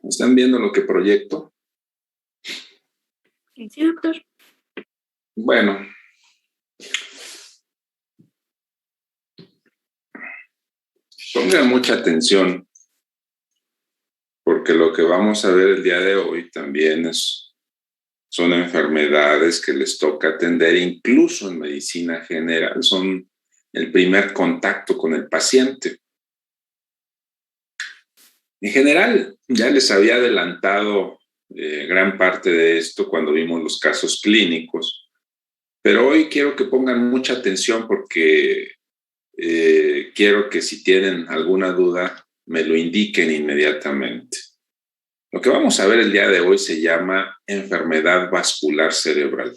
¿Están viendo lo que proyecto? Sí, doctor. Bueno. Pongan mucha atención, porque lo que vamos a ver el día de hoy también son enfermedades que les toca atender, incluso en medicina general, son el primer contacto con el paciente. En general, ya les había adelantado gran parte de esto cuando vimos los casos clínicos, pero hoy quiero que pongan mucha atención porque quiero que si tienen alguna duda me lo indiquen inmediatamente. Lo que vamos a ver el día de hoy se llama enfermedad vascular cerebral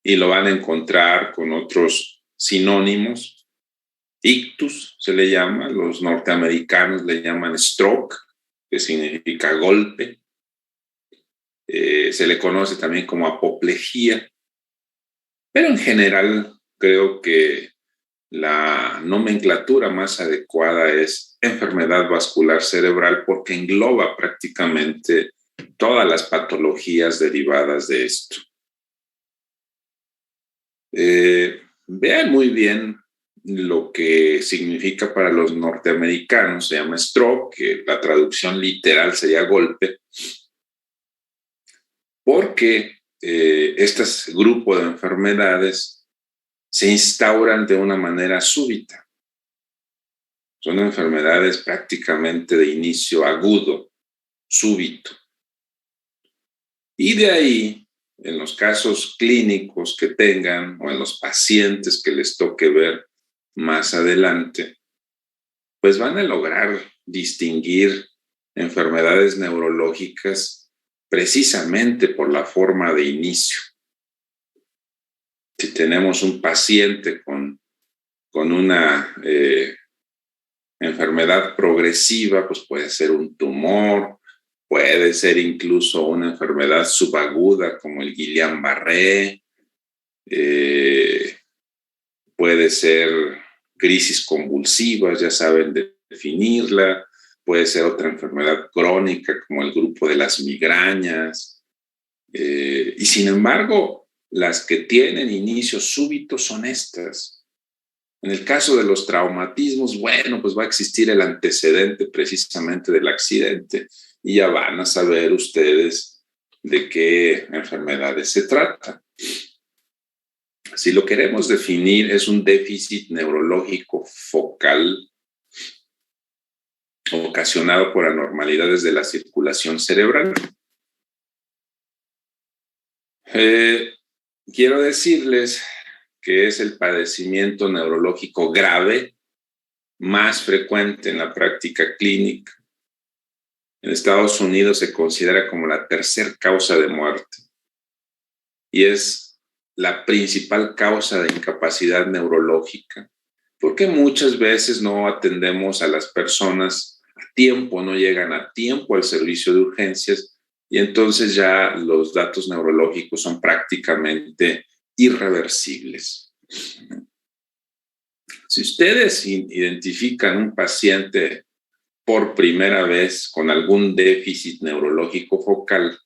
y lo van a encontrar con otros sinónimos. Ictus se le llama, los norteamericanos le llaman stroke, que significa golpe. Se le conoce también como apoplejía, pero en general creo que la nomenclatura más adecuada es enfermedad vascular cerebral porque engloba prácticamente todas las patologías derivadas de esto. Vean muy bien lo que significa para los norteamericanos, se llama stroke, que la traducción literal sería golpe, porque este grupo de enfermedades se instauran de una manera súbita. Son enfermedades prácticamente de inicio agudo, súbito. Y de ahí, en los casos clínicos que tengan o en los pacientes que les toque ver más adelante, pues van a lograr distinguir enfermedades neurológicas precisamente por la forma de inicio. Si tenemos un paciente con una enfermedad progresiva, pues puede ser un tumor, puede ser incluso una enfermedad subaguda como el Guillain-Barré, puede ser crisis convulsivas, ya saben definirla, puede ser otra enfermedad crónica como el grupo de las migrañas, y sin embargo, las que tienen inicios súbitos son estas. En el caso de los traumatismos, bueno, pues va a existir el antecedente precisamente del accidente y ya van a saber ustedes de qué enfermedades se trata. Si lo queremos definir, es un déficit neurológico focal ocasionado por anormalidades de la circulación cerebral. Quiero decirles que es el padecimiento neurológico grave más frecuente en la práctica clínica. En Estados Unidos se considera como la tercera causa de muerte y es la principal causa de incapacidad neurológica, porque muchas veces no atendemos a las personas a tiempo, no llegan a tiempo al servicio de urgencias y entonces ya los datos neurológicos son prácticamente irreversibles. Si ustedes identifican un paciente por primera vez con algún déficit neurológico focal,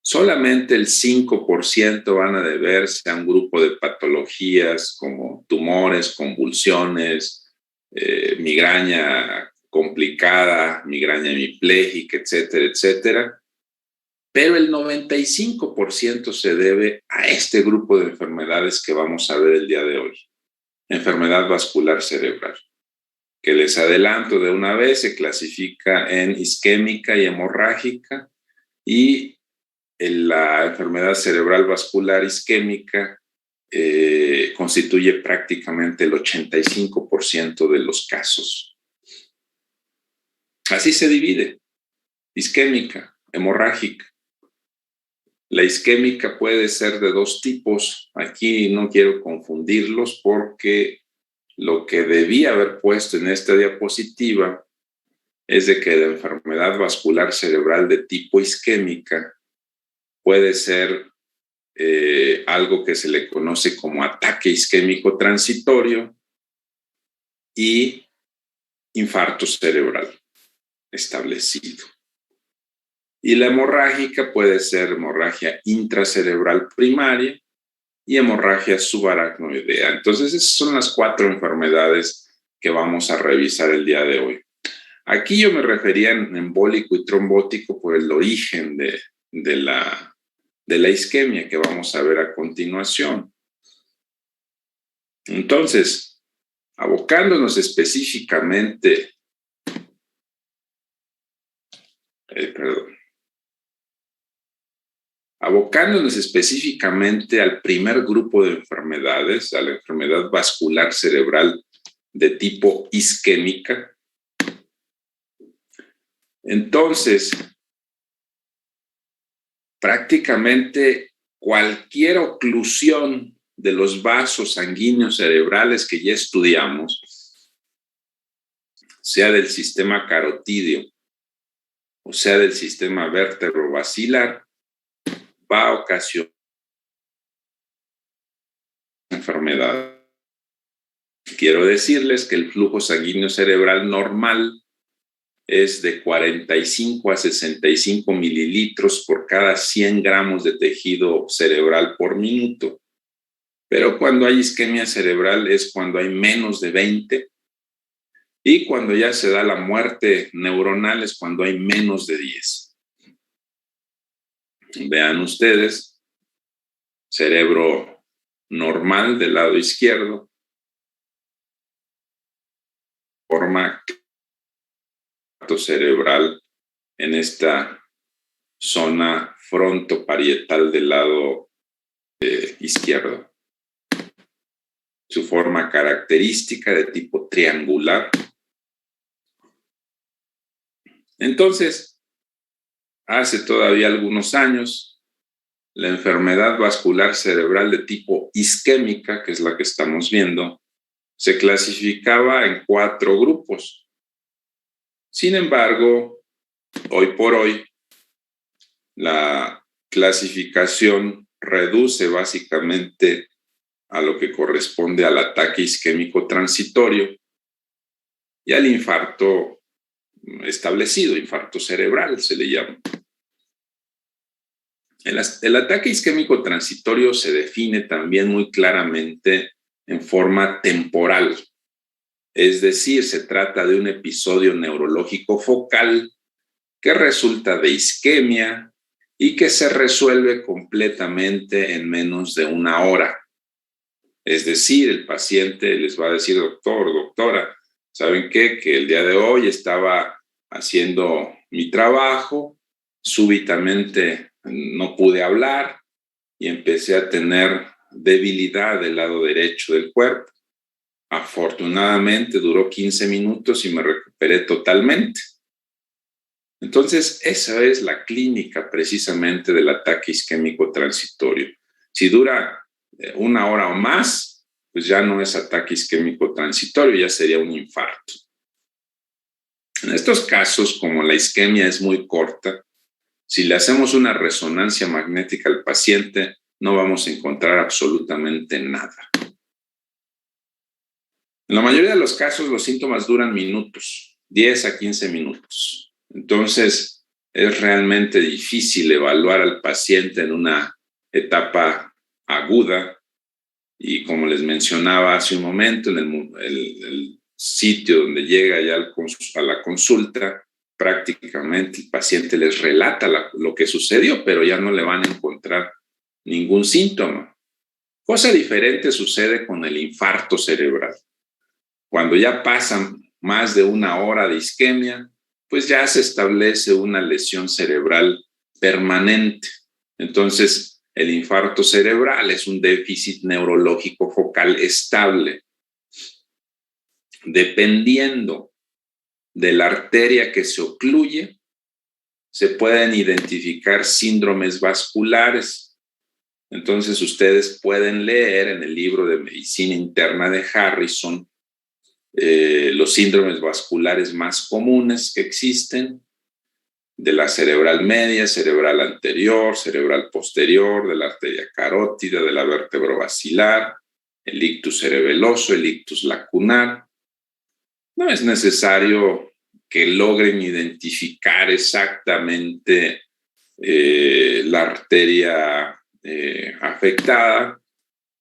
solamente el 5% van a deberse a un grupo de patologías como tumores, convulsiones, migraña complicada, migraña hemipléjica, etcétera, etcétera. Pero el 95% se debe a este grupo de enfermedades que vamos a ver el día de hoy. Enfermedad vascular cerebral, que les adelanto de una vez, se clasifica en isquémica y hemorrágica, y la enfermedad cerebral vascular isquémica constituye prácticamente el 85% de los casos. Así se divide: isquémica, hemorrágica. La isquémica puede ser de dos tipos. Aquí no quiero confundirlos porque lo que debía haber puesto en esta diapositiva es de que la enfermedad vascular cerebral de tipo isquémica puede ser algo que se le conoce como ataque isquémico transitorio y infarto cerebral. establecido. Y la hemorrágica puede ser hemorragia intracerebral primaria y hemorragia subaracnoidea. Entonces, esas son las 4 enfermedades que vamos a revisar el día de hoy. Aquí yo me refería en embólico y trombótico por el origen de la isquemia que vamos a ver a continuación. Entonces, abocándonos específicamente, al primer grupo de enfermedades, a la enfermedad vascular cerebral de tipo isquémica. Entonces, prácticamente cualquier oclusión de los vasos sanguíneos cerebrales que ya estudiamos, sea del sistema carotídeo o sea del sistema vértebro-basilar, va a ocasionar enfermedad. Quiero decirles que el flujo sanguíneo cerebral normal es de 45 a 65 mililitros por cada 100 gramos de tejido cerebral por minuto. Pero cuando hay isquemia cerebral es cuando hay menos de 20. Y cuando ya se da la muerte neuronal es cuando hay menos de 10. Vean ustedes, cerebro normal del lado izquierdo, forma cerebral en esta zona frontoparietal del lado izquierdo. Su forma característica de tipo triangular. Entonces, hace todavía algunos años, la enfermedad vascular cerebral de tipo isquémica, que es la que estamos viendo, se clasificaba en 4 grupos. Sin embargo, hoy por hoy, la clasificación reduce básicamente a lo que corresponde al ataque isquémico transitorio y al infarto establecido, infarto cerebral se le llama. El ataque isquémico transitorio se define también muy claramente en forma temporal, es decir, se trata de un episodio neurológico focal que resulta de isquemia y que se resuelve completamente en menos de 1 hora. Es decir, el paciente les va a decir, doctor, doctora, ¿saben qué? Que el día de hoy estaba haciendo mi trabajo, súbitamente no pude hablar y empecé a tener debilidad del lado derecho del cuerpo. Afortunadamente duró 15 minutos y me recuperé totalmente. Entonces, esa es la clínica precisamente del ataque isquémico transitorio. Si dura 1 hora o más, pues ya no es ataque isquémico transitorio, ya sería un infarto. En estos casos, como la isquemia es muy corta, si le hacemos una resonancia magnética al paciente, no vamos a encontrar absolutamente nada. En la mayoría de los casos, los síntomas duran minutos, 10 a 15 minutos. Entonces, es realmente difícil evaluar al paciente en una etapa aguda y, como les mencionaba hace un momento, en el sitio donde llega ya a la consulta, prácticamente el paciente les relata lo que sucedió, pero ya no le van a encontrar ningún síntoma. Cosa diferente sucede con el infarto cerebral. Cuando ya pasan más de 1 hora de isquemia, pues ya se establece una lesión cerebral permanente. Entonces, el infarto cerebral es un déficit neurológico focal estable. Dependiendo de la arteria que se ocluye, se pueden identificar síndromes vasculares. Entonces, ustedes pueden leer en el libro de Medicina Interna de Harrison los síndromes vasculares más comunes que existen, de la cerebral media, cerebral anterior, cerebral posterior, de la arteria carótida, de la vértebro-basilar, el ictus cerebeloso, el ictus lacunar. No es necesario que logren identificar exactamente la arteria afectada,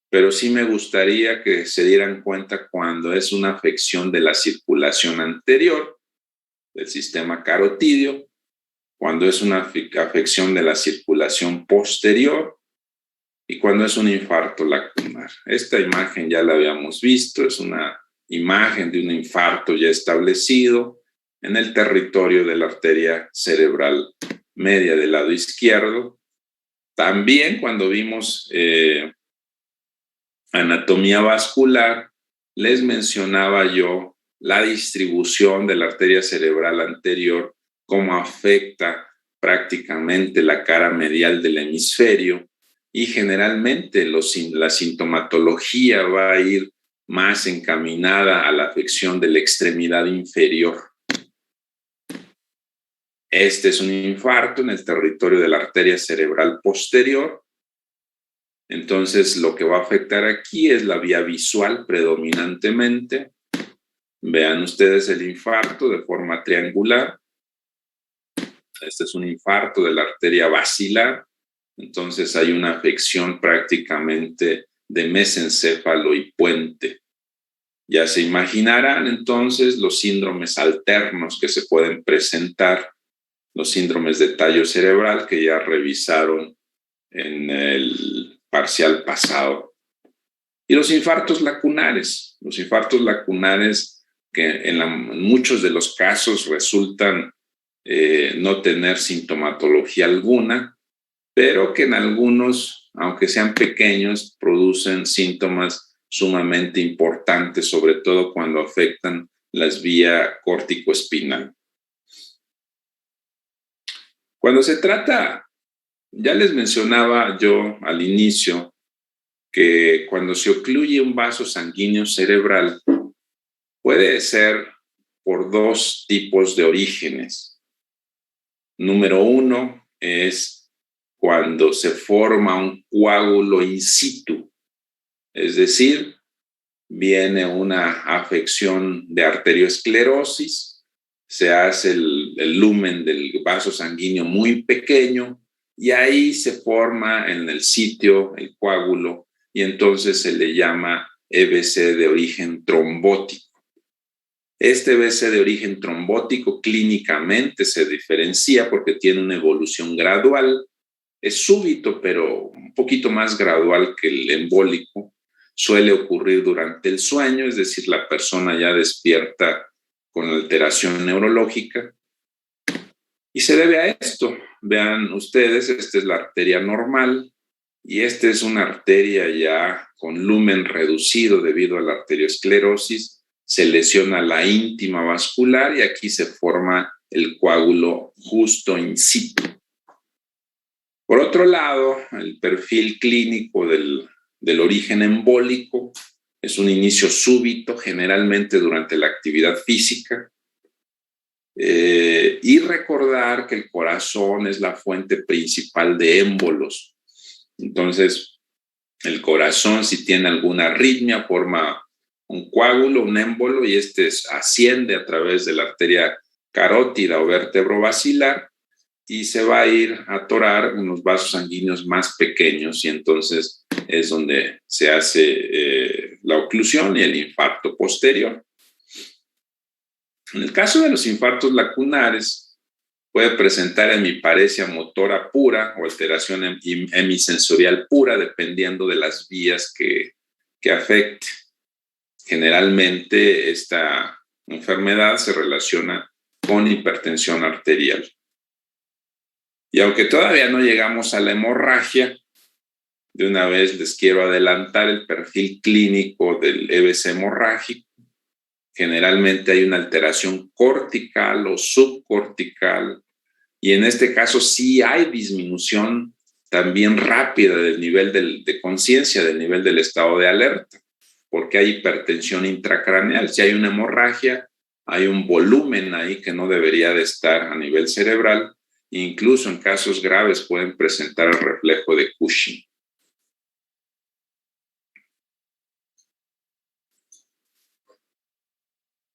pero sí me gustaría que se dieran cuenta cuando es una afección de la circulación anterior del sistema carotídeo, cuando es una afección de la circulación posterior y cuando es un infarto lacunar. Esta imagen ya la habíamos visto, es una imagen de un infarto ya establecido en el territorio de la arteria cerebral media del lado izquierdo. También cuando vimos anatomía vascular, les mencionaba yo la distribución de la arteria cerebral anterior, cómo afecta prácticamente la cara medial del hemisferio, y generalmente la sintomatología va a ir más encaminada a la afección de la extremidad inferior. Este es un infarto en el territorio de la arteria cerebral posterior. Entonces, lo que va a afectar aquí es la vía visual predominantemente. Vean ustedes el infarto de forma triangular. Este es un infarto de la arteria basilar. Entonces, hay una afección prácticamente de mesencéfalo y puente. Ya se imaginarán entonces los síndromes alternos que se pueden presentar, los síndromes de tallo cerebral que ya revisaron en el parcial pasado. Y los infartos lacunares que en muchos de los casos resultan no tener sintomatología alguna, pero que en algunos, aunque sean pequeños, producen síntomas sumamente importantes, sobre todo cuando afectan las vías córtico-espinal. Cuando se trata, ya les mencionaba yo al inicio, que cuando se ocluye un vaso sanguíneo cerebral puede ser por dos tipos de orígenes. Número uno es cuando se forma un coágulo in situ, es decir, viene una afección de arteriosclerosis, se hace el lumen del vaso sanguíneo muy pequeño y ahí se forma en el sitio el coágulo y entonces se le llama EBC de origen trombótico. Este EBC de origen trombótico clínicamente se diferencia porque tiene una evolución gradual, es súbito pero un poquito más gradual que el embólico. Suele ocurrir durante el sueño, es decir, la persona ya despierta con alteración neurológica. Y se debe a esto. Vean ustedes, esta es la arteria normal y esta es una arteria ya con lumen reducido debido a la arteriosclerosis. Se lesiona la íntima vascular y aquí se forma el coágulo justo in situ. Por otro lado, el perfil clínico del origen embólico es un inicio súbito, generalmente durante la actividad física. Y recordar que el corazón es la fuente principal de émbolos. Entonces, el corazón, si tiene alguna arritmia, forma un coágulo, un émbolo, y este asciende a través de la arteria carótida o vértebro-basilar y se va a ir a atorar unos vasos sanguíneos más pequeños y entonces es donde se hace la oclusión y el infarto posterior. En el caso de los infartos lacunares, puede presentar hemiparesia motora pura o alteración hemisensorial pura, dependiendo de las vías que afecte. Generalmente, esta enfermedad se relaciona con hipertensión arterial. Y aunque todavía no llegamos a la hemorragia, de una vez les quiero adelantar el perfil clínico del EBC hemorrágico. Generalmente hay una alteración cortical o subcortical y en este caso sí hay disminución también rápida del nivel de conciencia, del nivel del estado de alerta, porque hay hipertensión intracraneal. Si hay una hemorragia, hay un volumen ahí que no debería de estar a nivel cerebral. Incluso en casos graves pueden presentar el reflejo de Cushing.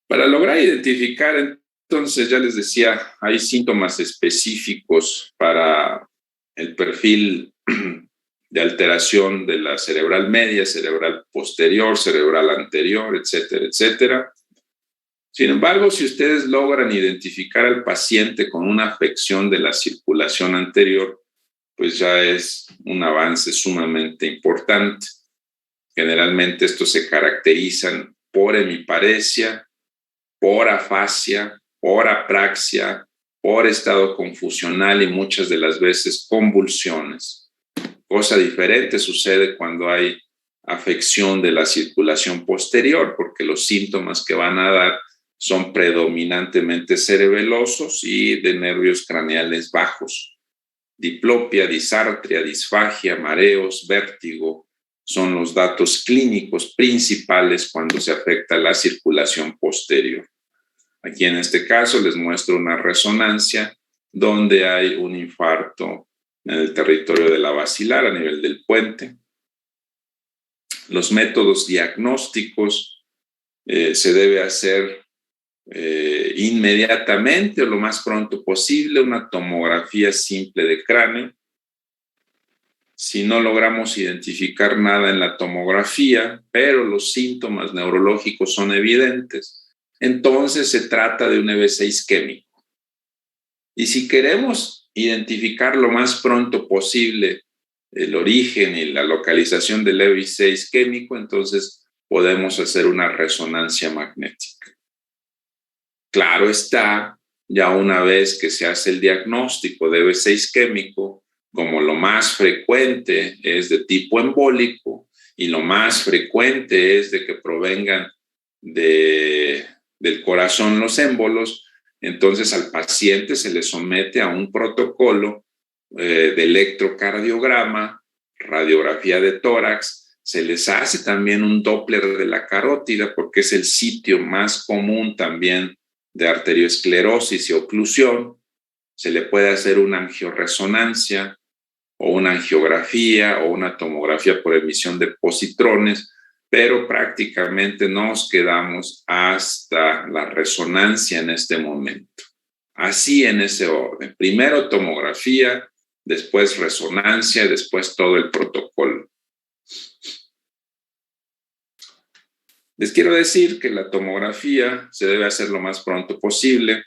Para lograr identificar entonces ya les decía, hay síntomas específicos para el perfil de alteración de la cerebral media, cerebral posterior, cerebral anterior, etcétera, etcétera. Sin embargo, si ustedes logran identificar al paciente con una afección de la circulación anterior, pues ya es un avance sumamente importante. Generalmente estos se caracterizan por hemiparesia, por afasia, por apraxia, por estado confusional y muchas de las veces convulsiones. Cosa diferente sucede cuando hay afección de la circulación posterior, porque los síntomas que van a dar son predominantemente cerebelosos y de nervios craneales bajos. Diplopia, disartria, disfagia, mareos, vértigo son los datos clínicos principales cuando se afecta la circulación posterior. Aquí en este caso les muestro una resonancia donde hay un infarto en el territorio de la basilar a nivel del puente. Los métodos diagnósticos se debe hacer inmediatamente o lo más pronto posible una tomografía simple de cráneo. Si no logramos identificar nada en la tomografía, pero los síntomas neurológicos son evidentes, entonces se trata de un EBC isquémico. Y si queremos identificar lo más pronto posible el origen y la localización del EBC isquémico, entonces podemos hacer una resonancia magnética. Claro está, ya una vez que se hace el diagnóstico de EBC isquémico, como lo más frecuente es de tipo embólico y lo más frecuente es de que provengan del corazón los émbolos, entonces al paciente se le somete a un protocolo de electrocardiograma, radiografía de tórax, se les hace también un Doppler de la carótida porque es el sitio más común también de arteriosclerosis y oclusión, se le puede hacer una angioresonancia o una angiografía o una tomografía por emisión de positrones, pero prácticamente nos quedamos hasta la resonancia en este momento. Así en ese orden. Primero tomografía, después resonancia, después todo el protocolo. Les quiero decir que la tomografía se debe hacer lo más pronto posible.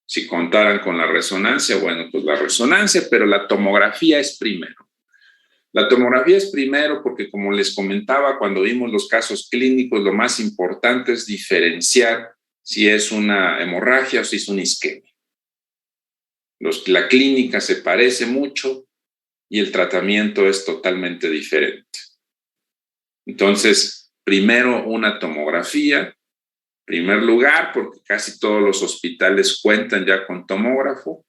Si contaran con la resonancia, bueno, pues la resonancia, pero la tomografía es primero. La tomografía es primero porque, como les comentaba, cuando vimos los casos clínicos, lo más importante es diferenciar si es una hemorragia o si es una isquemia. La clínica se parece mucho y el tratamiento es totalmente diferente. Entonces, primero una tomografía, en primer lugar, porque casi todos los hospitales cuentan ya con tomógrafo.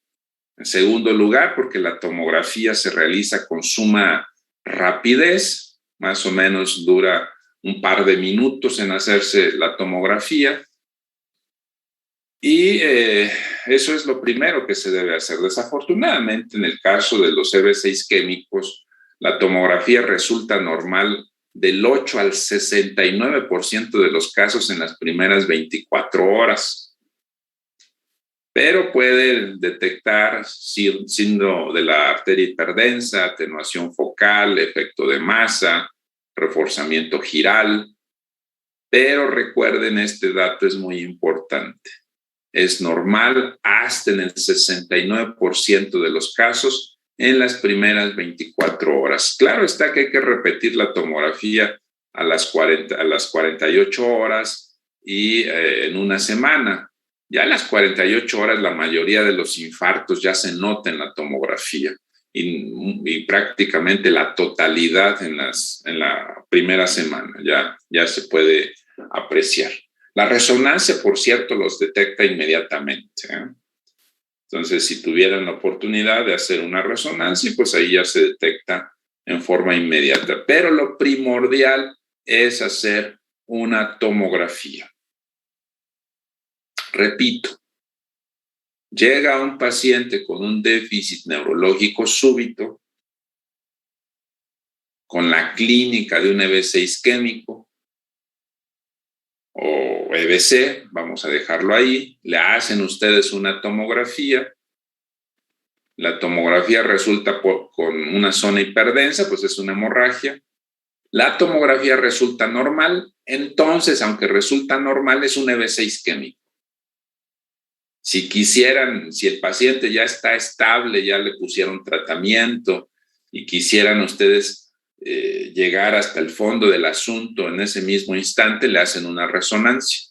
En segundo lugar, porque la tomografía se realiza con suma rapidez, más o menos dura un par de minutos en hacerse la tomografía. Y eso es lo primero que se debe hacer. Desafortunadamente, en el caso de los EBC isquémicos, la tomografía resulta normal del 8 al 69% de los casos en las primeras 24 horas. Pero puede detectar síndrome de la arteria hiperdensa, atenuación focal, efecto de masa, reforzamiento giral. Pero recuerden, este dato es muy importante. Es normal hasta en el 69% de los casos en las primeras 24 horas. Claro está que hay que repetir la tomografía a las 48 horas y en una semana. Ya a las 48 horas la mayoría de los infartos ya se nota en la tomografía y prácticamente la totalidad en la primera semana ya se puede apreciar. La resonancia, por cierto, los detecta inmediatamente, ¿eh? Entonces, si tuvieran la oportunidad de hacer una resonancia, pues ahí ya se detecta en forma inmediata. Pero lo primordial es hacer una tomografía. Repito, llega un paciente con un déficit neurológico súbito, con la clínica de un EBC isquémico, o EBC, vamos a dejarlo ahí, le hacen ustedes una tomografía, la tomografía resulta con una zona hiperdensa, pues es una hemorragia, la tomografía resulta normal, entonces, aunque resulta normal, es un EBC isquémico. Si quisieran, si el paciente ya está estable, ya le pusieron tratamiento y quisieran ustedes llegar hasta el fondo del asunto en ese mismo instante, le hacen una resonancia.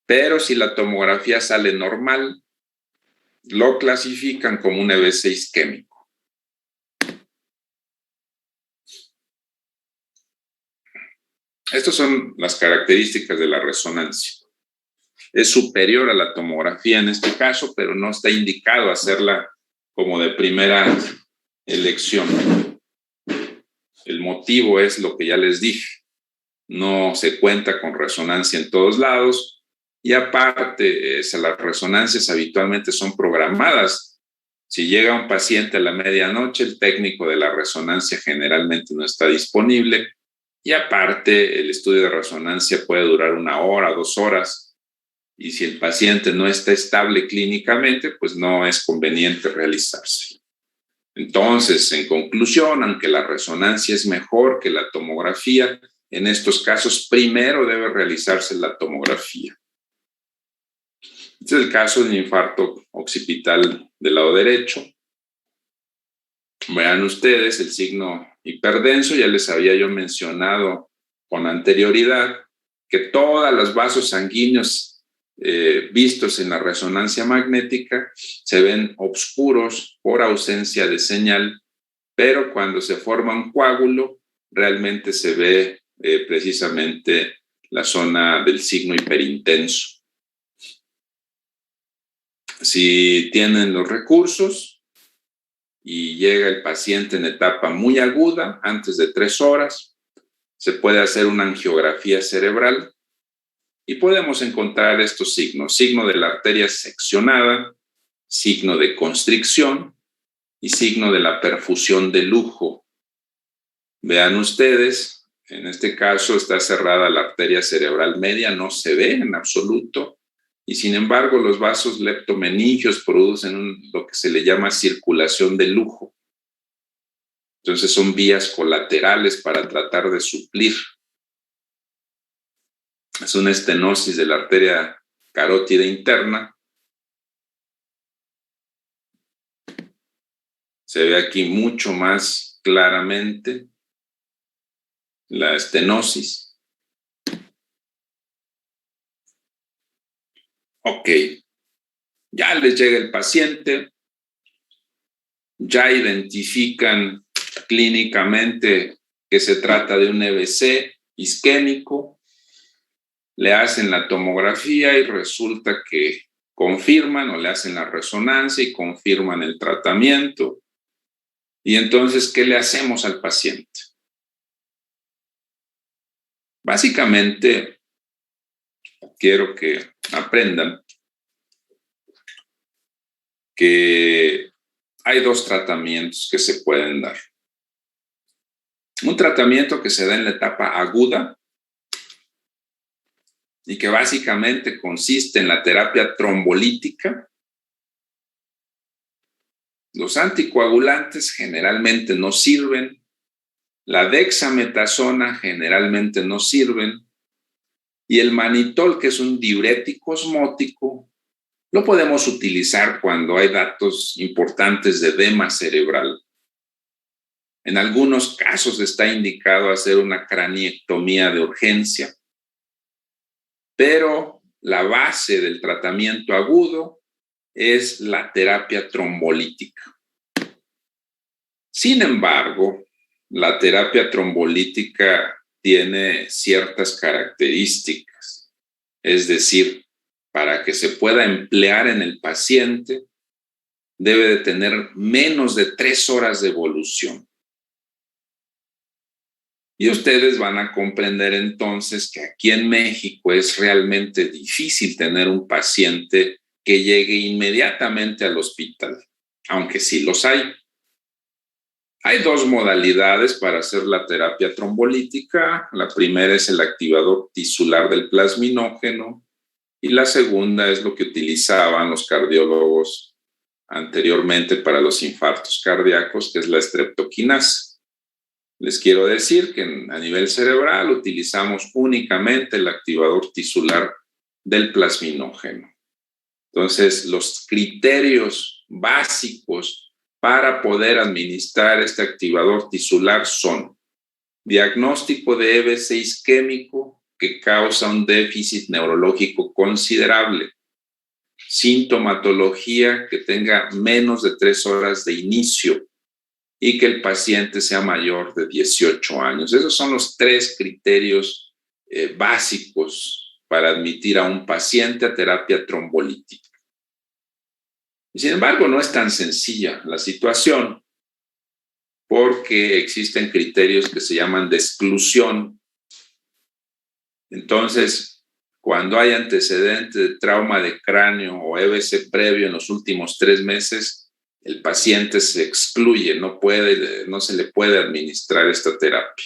Pero si la tomografía sale normal, lo clasifican como un EBC isquémico. Estas son las características de la resonancia. Es superior a la tomografía en este caso, pero no está indicado hacerla como de primera elección. El motivo es lo que ya les dije. No se cuenta con resonancia en todos lados y aparte, las resonancias habitualmente son programadas. Si llega un paciente a la medianoche, el técnico de la resonancia generalmente no está disponible y aparte, el estudio de resonancia puede durar 1 hora, 2 horas y si el paciente no está estable clínicamente, pues no es conveniente realizarse. Entonces, en conclusión, aunque la resonancia es mejor que la tomografía, en estos casos primero debe realizarse la tomografía. Este es el caso de un infarto occipital del lado derecho. Vean ustedes el signo hiperdenso, ya les había yo mencionado con anterioridad que todos los vasos sanguíneos vistos en la resonancia magnética se ven oscuros por ausencia de señal, pero cuando se forma un coágulo realmente se ve precisamente la zona del signo hiperintenso. Si tienen los recursos y llega el paciente en etapa muy aguda, antes de 3 horas, se puede hacer una angiografía cerebral y podemos encontrar estos signos: signo de la arteria seccionada, signo de constricción y signo de la perfusión de lujo. Vean ustedes, en este caso está cerrada la arteria cerebral media, no se ve en absoluto, y sin embargo los vasos leptomeningios producen lo que se le llama circulación de lujo. Entonces son vías colaterales para tratar de suplir. Es una estenosis de la arteria carótida interna. Se ve aquí mucho más claramente la estenosis. Ok, ya les llega el paciente, ya identifican clínicamente que se trata de un EBC isquémico, le hacen la tomografía y resulta que confirman, o le hacen la resonancia y confirman el tratamiento. Y entonces, ¿qué le hacemos al paciente? Básicamente, quiero que aprendan que hay 2 tratamientos que se pueden dar. Un tratamiento que se da en la etapa aguda y que básicamente consiste en la terapia trombolítica. Los anticoagulantes generalmente no sirven, la dexametasona generalmente no sirven y el manitol, que es un diurético osmótico, lo podemos utilizar cuando hay datos importantes de edema cerebral. En algunos casos está indicado hacer una craniectomía de urgencia, pero la base del tratamiento agudo es la terapia trombolítica. Sin embargo, la terapia trombolítica tiene ciertas características, es decir, para que se pueda emplear en el paciente, debe de tener menos de 3 horas de evolución. Y ustedes van a comprender entonces que aquí en México es realmente difícil tener un paciente que llegue inmediatamente al hospital, aunque sí los hay. Hay dos modalidades para hacer la terapia trombolítica. La primera es el activador tisular del plasminógeno y la segunda es lo que utilizaban los cardiólogos anteriormente para los infartos cardíacos, que es la streptoquinasa. Les quiero decir que a nivel cerebral utilizamos únicamente el activador tisular del plasminógeno. Entonces, los criterios básicos para poder administrar este activador tisular son diagnóstico de EBC isquémico que causa un déficit neurológico considerable, sintomatología que tenga menos de 3 horas de inicio y que el paciente sea mayor de 18 años. Esos son los 3 criterios básicos para admitir a un paciente a terapia trombolítica. Y sin embargo, no es tan sencilla la situación porque existen criterios que se llaman de exclusión. Entonces, cuando hay antecedente de trauma de cráneo o EBC previo en los últimos 3 meses, el paciente se excluye, no se le puede administrar esta terapia.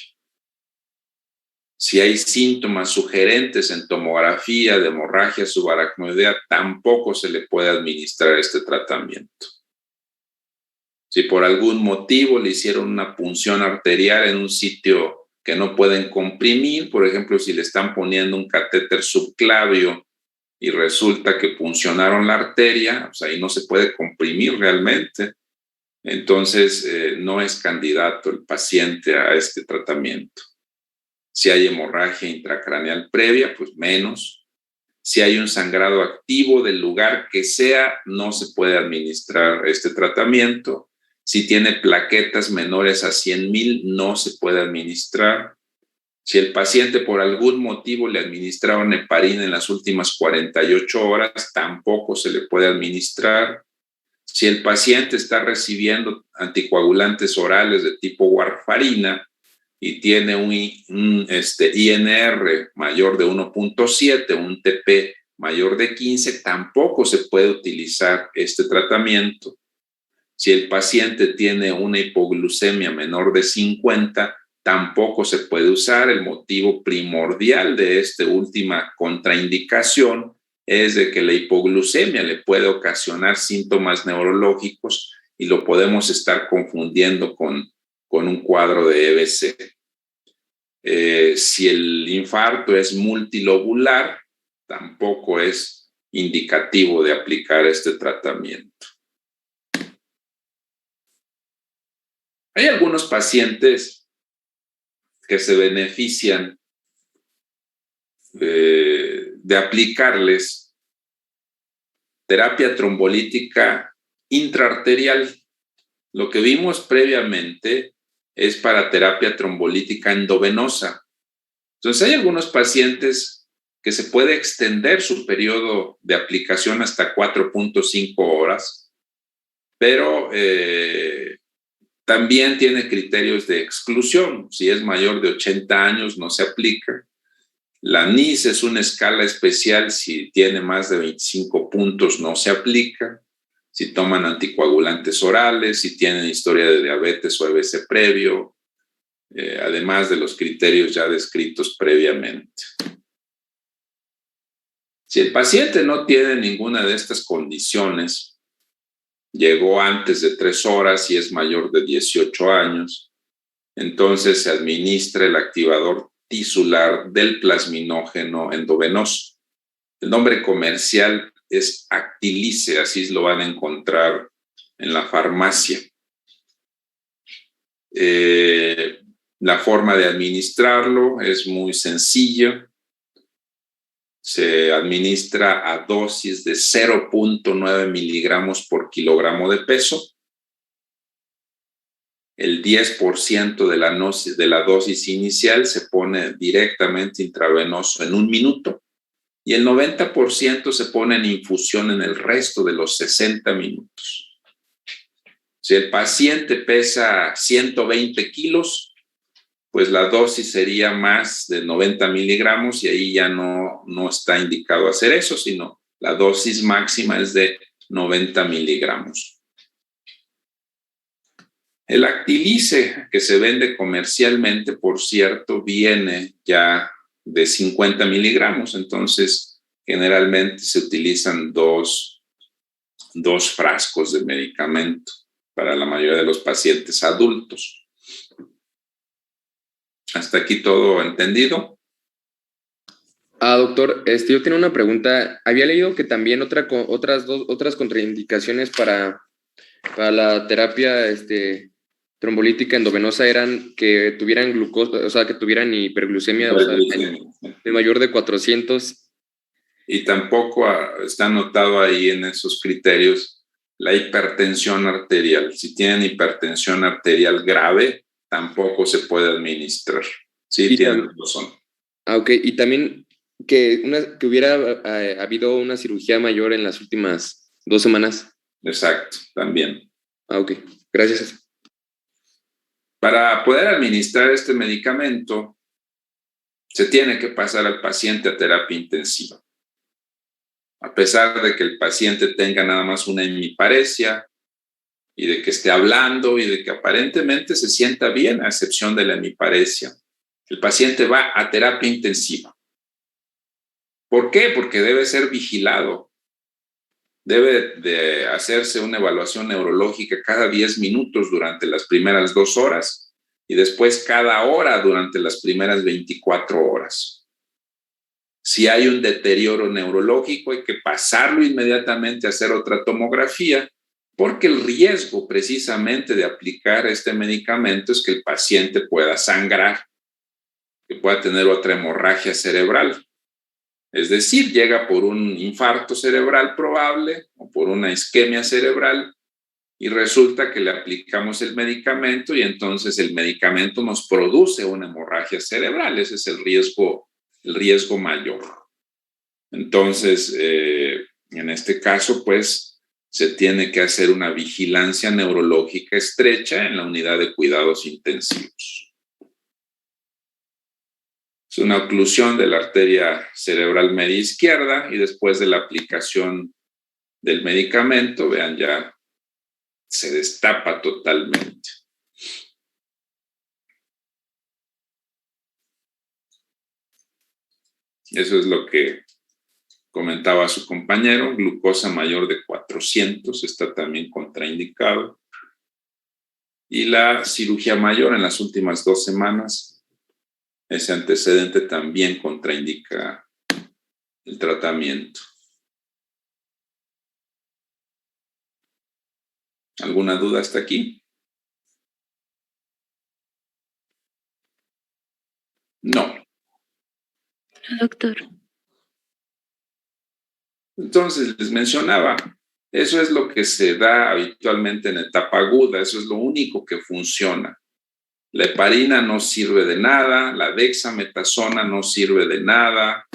Si hay síntomas sugerentes en tomografía de hemorragia subaracnoidea, tampoco se le puede administrar este tratamiento. Si por algún motivo le hicieron una punción arterial en un sitio que no pueden comprimir, por ejemplo, si le están poniendo un catéter subclavio y resulta que puncionaron la arteria, pues ahí no se puede comprimir realmente. Entonces, no es candidato el paciente a este tratamiento. Si hay hemorragia intracraneal previa, pues menos. Si hay un sangrado activo del lugar que sea, no se puede administrar este tratamiento. Si tiene plaquetas menores a 100,000, no se puede administrar. Si el paciente por algún motivo le administraron heparina en las últimas 48 horas, tampoco se le puede administrar. Si el paciente está recibiendo anticoagulantes orales de tipo warfarina y tiene un INR mayor de 1.7, un TP mayor de 15, tampoco se puede utilizar este tratamiento. Si el paciente tiene una hipoglucemia menor de 50, tampoco se puede usar. El motivo primordial de esta última contraindicación es de que la hipoglucemia le puede ocasionar síntomas neurológicos y lo podemos estar confundiendo con un cuadro de EBC. Si el infarto es multilobular, tampoco es indicativo de aplicar este tratamiento. Hay algunos pacientes que se benefician de aplicarles terapia trombolítica intraarterial. Lo que vimos previamente es para terapia trombolítica endovenosa. Entonces, hay algunos pacientes que se puede extender su periodo de aplicación hasta 4.5 horas, pero también tiene criterios de exclusión. Si es mayor de 80 años, no se aplica. La NIS es una escala especial. Si tiene más de 25 puntos, no se aplica. Si toman anticoagulantes orales, si tienen historia de diabetes o EBC previo, además de los criterios ya descritos previamente. Si el paciente no tiene ninguna de estas condiciones, llegó antes de 3 horas y es mayor de 18 años, entonces se administra el activador tisular del plasminógeno endovenoso. El nombre comercial es Actilice, así lo van a encontrar en la farmacia. La forma de administrarlo es muy sencilla. Se administra a dosis de 0.9 miligramos por kilogramo de peso. El 10% de la dosis inicial se pone directamente intravenoso en 1 minuto y el 90% se pone en infusión en el resto de los 60 minutos. Si el paciente pesa 120 kilos, pues la dosis sería más de 90 miligramos y ahí ya no está indicado hacer eso, sino la dosis máxima es de 90 miligramos. El Actilice que se vende comercialmente, por cierto, viene ya de 50 miligramos, entonces generalmente se utilizan dos frascos de medicamento para la mayoría de los pacientes adultos. ¿Hasta aquí todo entendido? Doctor, yo tenía una pregunta. Había leído que también otras contraindicaciones para la terapia trombolítica endovenosa eran que tuvieran glucosa, o sea, que tuvieran hiperglucemia, o sea, de mayor de 400. Y tampoco está anotado ahí en esos criterios la hipertensión arterial. Si tienen hipertensión arterial grave, tampoco se puede administrar. Sí, tienen razón. Ok. Y también que hubiera habido una cirugía mayor en las últimas 2 semanas. Exacto, también. Ok, gracias. Para poder administrar este medicamento, se tiene que pasar al paciente a terapia intensiva. A pesar de que el paciente tenga nada más una hemiparesia y de que esté hablando y de que aparentemente se sienta bien, a excepción de la hemiparesia, el paciente va a terapia intensiva. ¿Por qué? Porque debe ser vigilado. Debe de hacerse una evaluación neurológica cada 10 minutos durante las primeras 2 horas y después cada hora durante las primeras 24 horas. Si hay un deterioro neurológico, hay que pasarlo inmediatamente a hacer otra tomografía, porque el riesgo precisamente de aplicar este medicamento es que el paciente pueda sangrar, que pueda tener otra hemorragia cerebral. Es decir, llega por un infarto cerebral probable o por una isquemia cerebral y resulta que le aplicamos el medicamento y entonces el medicamento nos produce una hemorragia cerebral. Ese es el riesgo mayor. Entonces, en este caso, pues, se tiene que hacer una vigilancia neurológica estrecha en la unidad de cuidados intensivos. Es una oclusión de la arteria cerebral media izquierda y después de la aplicación del medicamento, vean, ya se destapa totalmente. Eso es lo que comentaba su compañero. Glucosa mayor de 400 está también contraindicado. Y la cirugía mayor en las últimas 2 semanas, ese antecedente también contraindica el tratamiento. ¿Alguna duda hasta aquí? No. Doctor. Entonces, les mencionaba, eso es lo que se da habitualmente en etapa aguda, eso es lo único que funciona. La heparina no sirve de nada, la dexametasona no sirve de nada,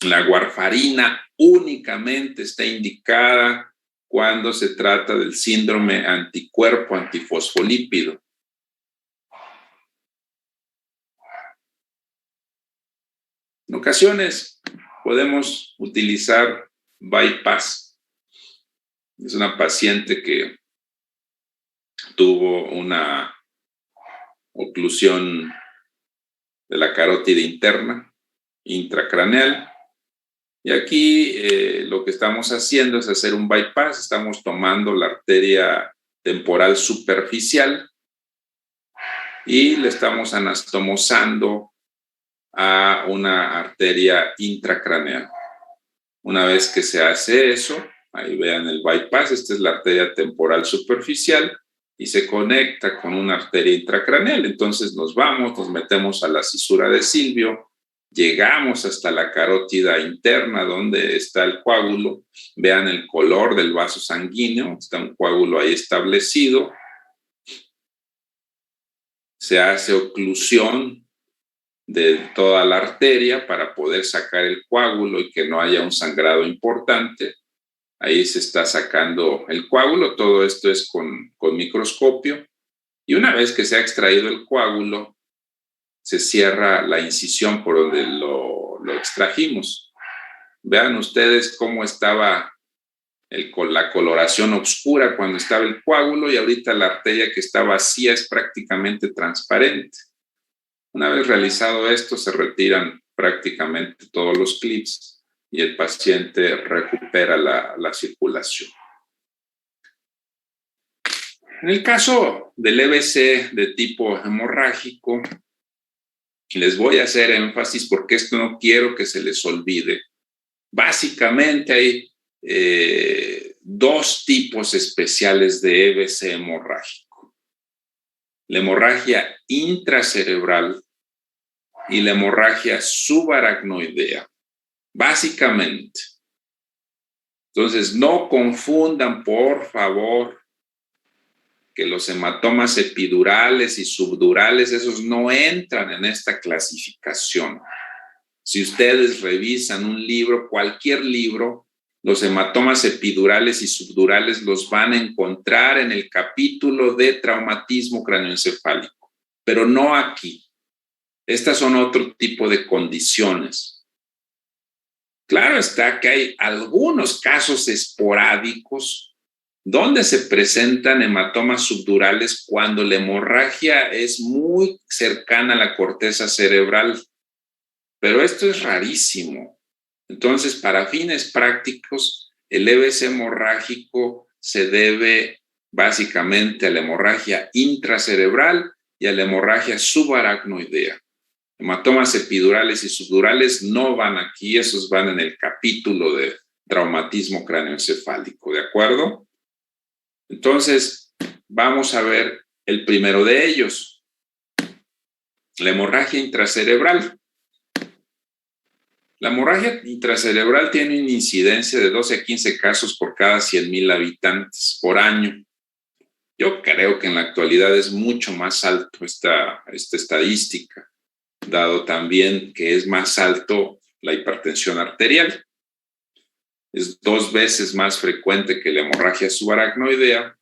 la warfarina únicamente está indicada cuando se trata del síndrome anticuerpo antifosfolípido. En ocasiones podemos utilizar bypass. Es una paciente que tuvo una oclusión de la carótida interna, intracraneal. Y aquí lo que estamos haciendo es hacer un bypass. Estamos tomando la arteria temporal superficial y le estamos anastomosando a una arteria intracraneal. Una vez que se hace eso, ahí vean el bypass, esta es la arteria temporal superficial y se conecta con una arteria intracraneal. Entonces nos metemos a la cisura de Silvio, llegamos hasta la carótida interna donde está el coágulo. Vean el color del vaso sanguíneo, está un coágulo ahí establecido. Se hace oclusión de toda la arteria para poder sacar el coágulo y que no haya un sangrado importante. Ahí se está sacando el coágulo, todo esto es con microscopio. Y una vez que se ha extraído el coágulo, se cierra la incisión por donde lo extrajimos. Vean ustedes cómo estaba la coloración oscura cuando estaba el coágulo, y ahorita la arteria que está vacía es prácticamente transparente. Una vez realizado esto, se retiran prácticamente todos los clips y el paciente recupera la circulación. En el caso del EBC de tipo hemorrágico, les voy a hacer énfasis porque esto no quiero que se les olvide. Básicamente hay dos tipos especiales de EBC hemorrágico: la hemorragia intracerebral y la hemorragia subaracnoidea, básicamente. Entonces, no confundan, por favor, que los hematomas epidurales y subdurales, esos no entran en esta clasificación. Si ustedes revisan un libro, cualquier libro, los hematomas epidurales y subdurales los van a encontrar en el capítulo de traumatismo craneoencefálico, pero no aquí. Estas son otro tipo de condiciones. Claro está que hay algunos casos esporádicos donde se presentan hematomas subdurales cuando la hemorragia es muy cercana a la corteza cerebral, pero esto es rarísimo. Entonces, para fines prácticos, el EBC hemorrágico se debe básicamente a la hemorragia intracerebral y a la hemorragia subaracnoidea. Hematomas epidurales y subdurales no van aquí, esos van en el capítulo de traumatismo craneoencefálico, ¿de acuerdo? Entonces, vamos a ver el primero de ellos, la hemorragia intracerebral. La hemorragia intracerebral tiene una incidencia de 12 a 15 casos por cada 100,000 habitantes por año. Yo creo que en la actualidad es mucho más alto esta estadística, dado también que es más alto la hipertensión arterial. Es 2 veces más frecuente que la hemorragia subaracnoidea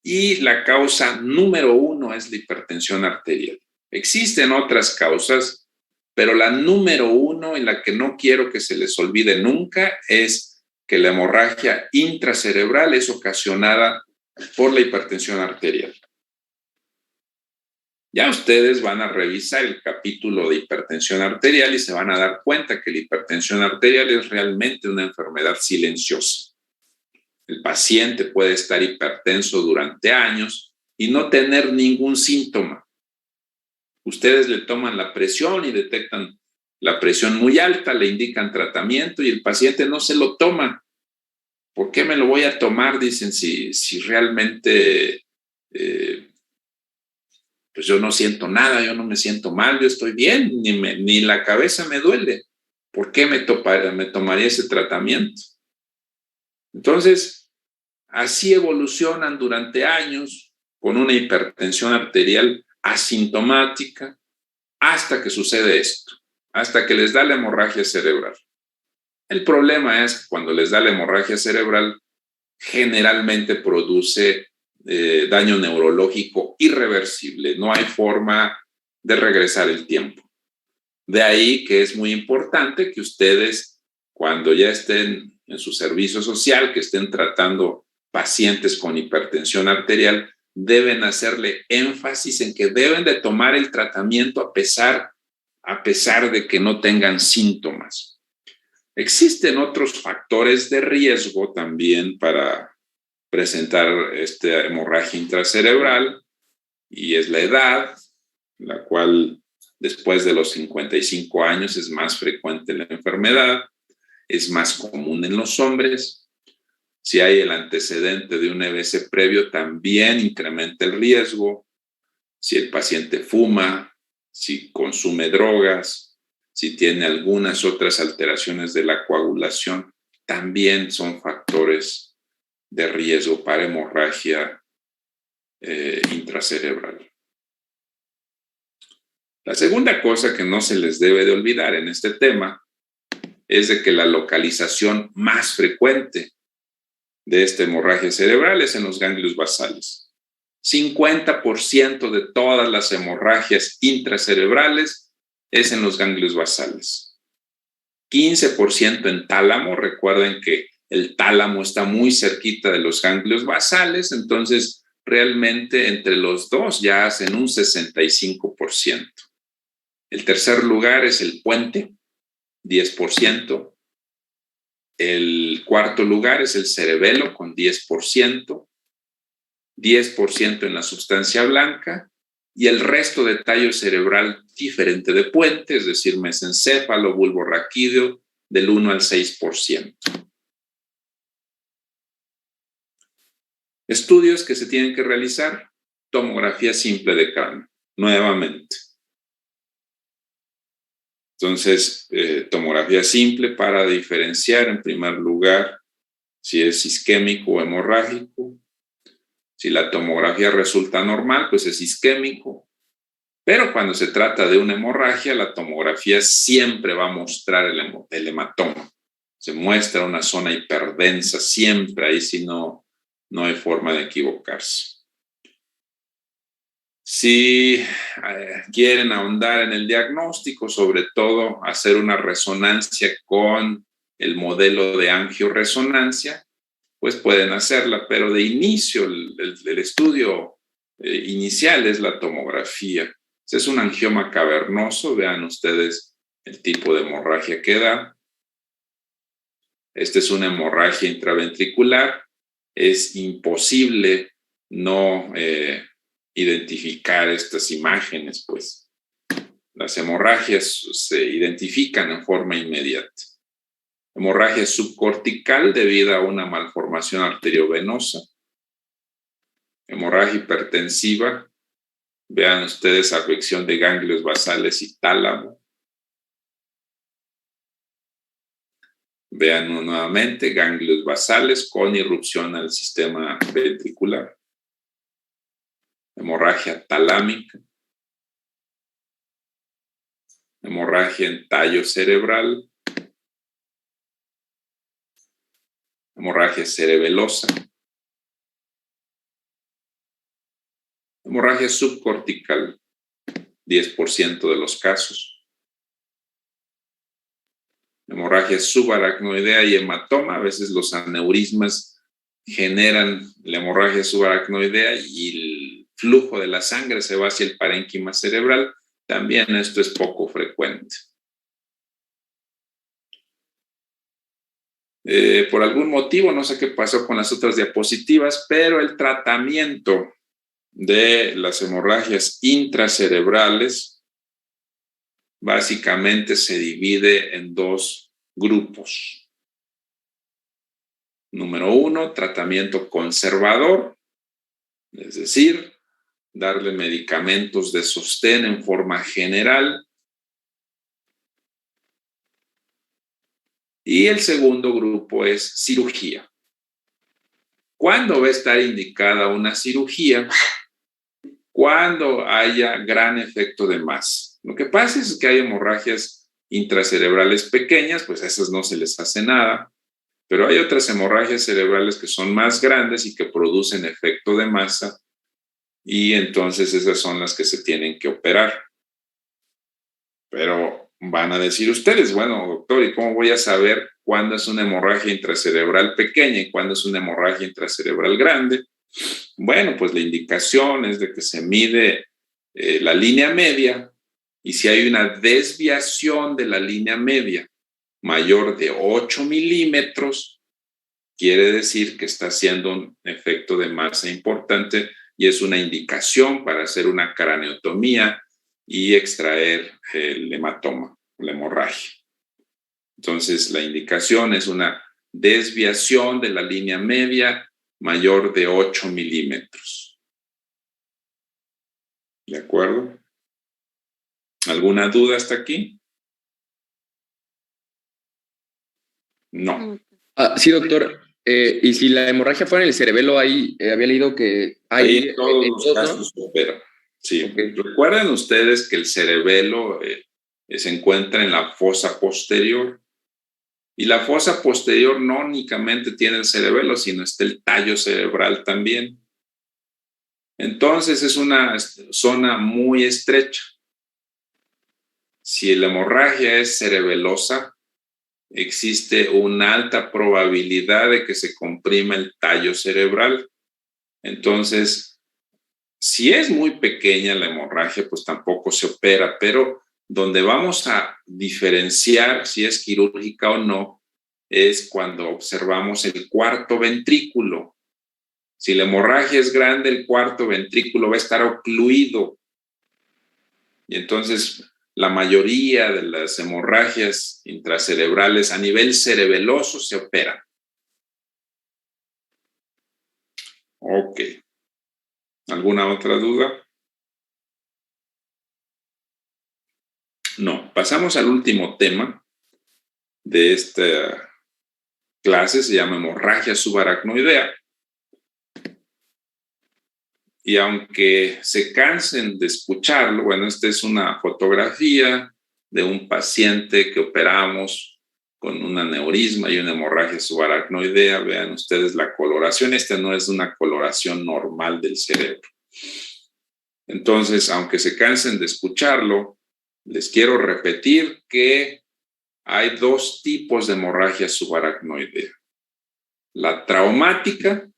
y la causa número 1 es la hipertensión arterial. Existen otras causas, pero la número 1 en la que no quiero que se les olvide nunca es que la hemorragia intracerebral es ocasionada por la hipertensión arterial. Ya ustedes van a revisar el capítulo de hipertensión arterial y se van a dar cuenta que la hipertensión arterial es realmente una enfermedad silenciosa. El paciente puede estar hipertenso durante años y no tener ningún síntoma. Ustedes le toman la presión y detectan la presión muy alta, le indican tratamiento y el paciente no se lo toma. ¿Por qué me lo voy a tomar? Dicen, si realmente pues yo no siento nada, yo no me siento mal, yo estoy bien, ni la cabeza me duele. ¿Por qué me tomaría ese tratamiento? Entonces, así evolucionan durante años con una hipertensión arterial asintomática hasta que sucede esto, hasta que les da la hemorragia cerebral. El problema es que cuando les da la hemorragia cerebral, generalmente produce daño neurológico irreversible. No hay forma de regresar el tiempo. De ahí que es muy importante que ustedes, cuando ya estén en su servicio social, que estén tratando pacientes con hipertensión arterial, deben hacerle énfasis en que deben de tomar el tratamiento a pesar de que no tengan síntomas. Existen otros factores de riesgo también para presentar esta hemorragia intracerebral, y es la edad, la cual después de los 55 años es más frecuente la enfermedad, es más común en los hombres. Si hay el antecedente de un EBC previo, también incrementa el riesgo. Si el paciente fuma, si consume drogas, si tiene algunas otras alteraciones de la coagulación, también son factores de riesgo para hemorragia intracerebral. La segunda cosa que no se les debe de olvidar en este tema es de que la localización más frecuente de esta hemorragia cerebral es en los ganglios basales. 50% de todas las hemorragias intracerebrales es en los ganglios basales. 15% en tálamo. Recuerden que el tálamo está muy cerquita de los ganglios basales, entonces realmente entre los dos ya hacen un 65%. El tercer lugar es el puente, 10%. El cuarto lugar es el cerebelo con 10%, 10% en la sustancia blanca, y el resto de tallo cerebral diferente de puente, es decir, mesencéfalo, bulbo raquídeo, del 1 al 6%. Estudios que se tienen que realizar: tomografía simple de cráneo, nuevamente. Entonces, tomografía simple para diferenciar, en primer lugar, si es isquémico o hemorrágico. Si la tomografía resulta normal, pues es isquémico. Pero cuando se trata de una hemorragia, la tomografía siempre va a mostrar el hematoma. Se muestra una zona hiperdensa siempre, ahí sí no hay forma de equivocarse. Si quieren ahondar en el diagnóstico, sobre todo hacer una resonancia con el modelo de angioresonancia, pues pueden hacerla, pero de inicio el estudio inicial es la tomografía. Es un angioma cavernoso, vean ustedes el tipo de hemorragia que da. Esta es una hemorragia intraventricular. Es imposible no identificar estas imágenes, pues las hemorragias se identifican en forma inmediata. Hemorragia subcortical debido a una malformación arteriovenosa. Hemorragia hipertensiva. Vean ustedes afección de ganglios basales y tálamo. Vean nuevamente ganglios basales con irrupción al sistema ventricular. Hemorragia talámica. Hemorragia en tallo cerebral. Hemorragia cerebelosa. Hemorragia subcortical, 10% de los casos. Hemorragia subaracnoidea y hematoma. A veces los aneurismas generan la hemorragia subaracnoidea y el flujo de la sangre se va hacia el parénquima cerebral. También esto es poco frecuente. Por algún motivo, no sé qué pasó con las otras diapositivas, pero el tratamiento de las hemorragias intracerebrales básicamente se divide en dos grupos. Número 1, tratamiento conservador, es decir, darle medicamentos de sostén en forma general. Y el segundo grupo es cirugía. ¿Cuándo va a estar indicada una cirugía? Cuando haya gran efecto de masa. Lo que pasa es que hay hemorragias intracerebrales pequeñas, pues a esas no se les hace nada, pero hay otras hemorragias cerebrales que son más grandes y que producen efecto de masa, y entonces esas son las que se tienen que operar. Pero van a decir ustedes, bueno, doctor, ¿y cómo voy a saber cuándo es una hemorragia intracerebral pequeña y cuándo es una hemorragia intracerebral grande? Bueno, pues la indicación es de que se mide la línea media, y si hay una desviación de la línea media mayor de 8 milímetros, quiere decir que está haciendo un efecto de masa importante y es una indicación para hacer una craneotomía y extraer el hematoma, la hemorragia. Entonces, la indicación es una desviación de la línea media mayor de 8 milímetros. ¿De acuerdo? ¿Alguna duda hasta aquí? No. Sí, doctor. Y si la hemorragia fuera en el cerebelo, ahí había leído que hay ahí en todos los casos se opera. Sí. Okay. Recuerden ustedes que el cerebelo se encuentra en la fosa posterior. Y la fosa posterior no únicamente tiene el cerebelo, sino está el tallo cerebral también. Entonces es una zona muy estrecha. Si la hemorragia es cerebelosa, existe una alta probabilidad de que se comprima el tallo cerebral. Entonces, si es muy pequeña la hemorragia, pues tampoco se opera, pero donde vamos a diferenciar si es quirúrgica o no es cuando observamos el cuarto ventrículo. Si la hemorragia es grande, el cuarto ventrículo va a estar ocluido. Y entonces la mayoría de las hemorragias intracerebrales a nivel cerebeloso se operan. Ok. ¿Alguna otra duda? No. Pasamos al último tema de esta clase, se llama hemorragia subaracnoidea. Y aunque se cansen de escucharlo, bueno, esta es una fotografía de un paciente que operamos con un aneurisma y una hemorragia subaracnoidea. Vean ustedes la coloración. Esta no es una coloración normal del cerebro. Entonces, aunque se cansen de escucharlo, les quiero repetir que hay dos tipos de hemorragia subaracnoidea: la traumática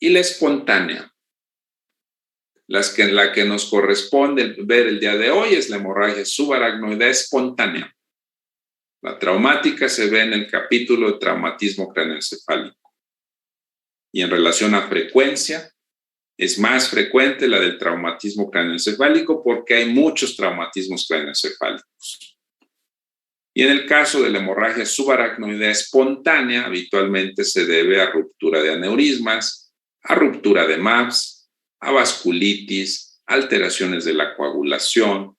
y la espontánea. La que nos corresponde ver el día de hoy es la hemorragia subaracnoidea espontánea. La traumática se ve en el capítulo de traumatismo craneoencefálico. Y en relación a frecuencia, es más frecuente la del traumatismo craneoencefálico porque hay muchos traumatismos craneoencefálicos. Y en el caso de la hemorragia subaracnoidea espontánea, habitualmente se debe a ruptura de aneurismas, a ruptura de MAPS, a vasculitis, alteraciones de la coagulación.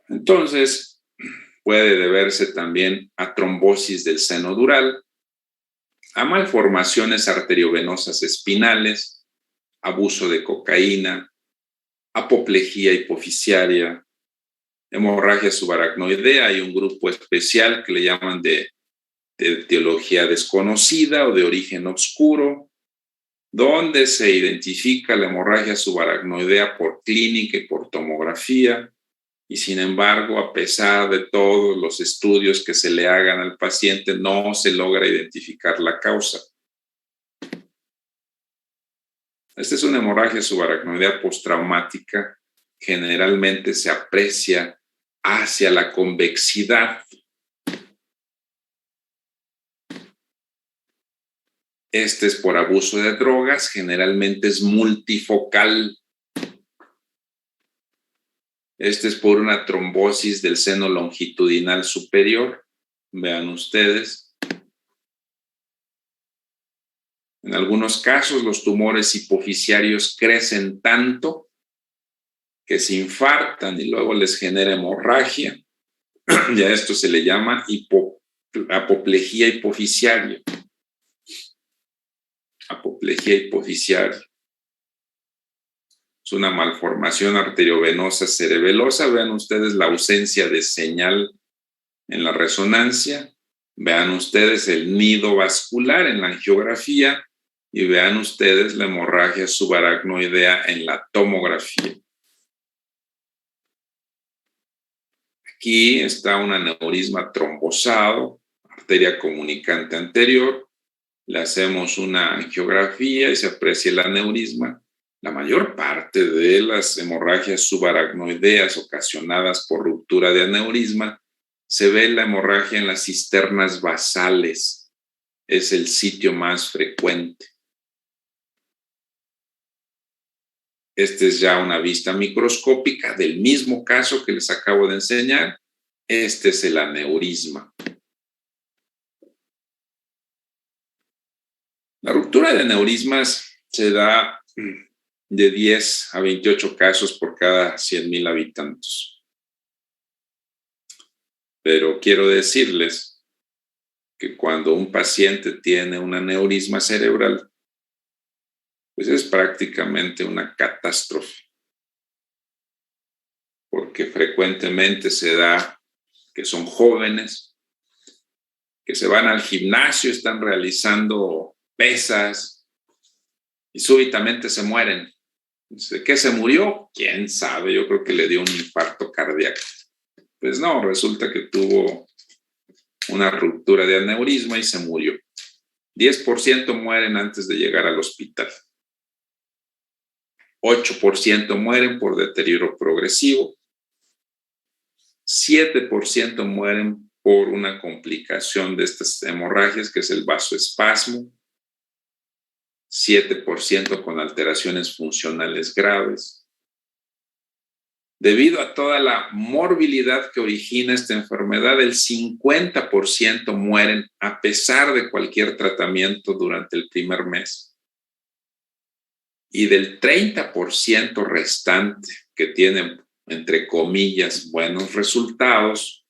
Entonces, puede deberse también a trombosis del seno dural, a malformaciones arteriovenosas espinales, abuso de cocaína, apoplejía hipofisiaria, hemorragia subaracnoidea. Hay un grupo especial que le llaman de etiología desconocida o de origen oscuro, donde se identifica la hemorragia subaracnoidea por clínica y por tomografía, y sin embargo, a pesar de todos los estudios que se le hagan al paciente, no se logra identificar la causa. Esta es una hemorragia subaracnoidea postraumática. Generalmente se aprecia hacia la convexidad. Este es por abuso de drogas, generalmente es multifocal. Este es por una trombosis del seno longitudinal superior. Vean ustedes. En algunos casos, los tumores hipofisiarios crecen tanto que se infartan y luego les genera hemorragia. Y a esto se le llama apoplejía hipofisiaria. Apoplejía hipofisiaria. Es una malformación arteriovenosa cerebelosa. Vean ustedes la ausencia de señal en la resonancia. Vean ustedes el nido vascular en la angiografía y vean ustedes la hemorragia subaracnoidea en la tomografía. Aquí está un aneurisma trombosado, arteria comunicante anterior. Le hacemos una angiografía y se aprecia el aneurisma. La mayor parte de las hemorragias subaracnoideas ocasionadas por ruptura de aneurisma se ve la hemorragia en las cisternas basales. Es el sitio más frecuente. Esta es ya una vista microscópica del mismo caso que les acabo de enseñar. Este es el aneurisma. La ruptura de aneurismas se da de 10 a 28 casos por cada 100,000 habitantes. Pero quiero decirles que cuando un paciente tiene un aneurisma cerebral, pues es prácticamente una catástrofe. Porque frecuentemente se da que son jóvenes, que se van al gimnasio, están realizando pesas y súbitamente se mueren. ¿De qué se murió? ¿Quién sabe? Yo creo que le dio un infarto cardíaco. Pues no, resulta que tuvo una ruptura de aneurisma y se murió. 10% mueren antes de llegar al hospital. 8% mueren por deterioro progresivo. 7% mueren por una complicación de estas hemorragias, que es el vasoespasmo. 7% con alteraciones funcionales graves. Debido a toda la morbilidad que origina esta enfermedad, el 50% mueren a pesar de cualquier tratamiento durante el primer mes. Y del 30% restante que tienen, entre comillas, buenos resultados,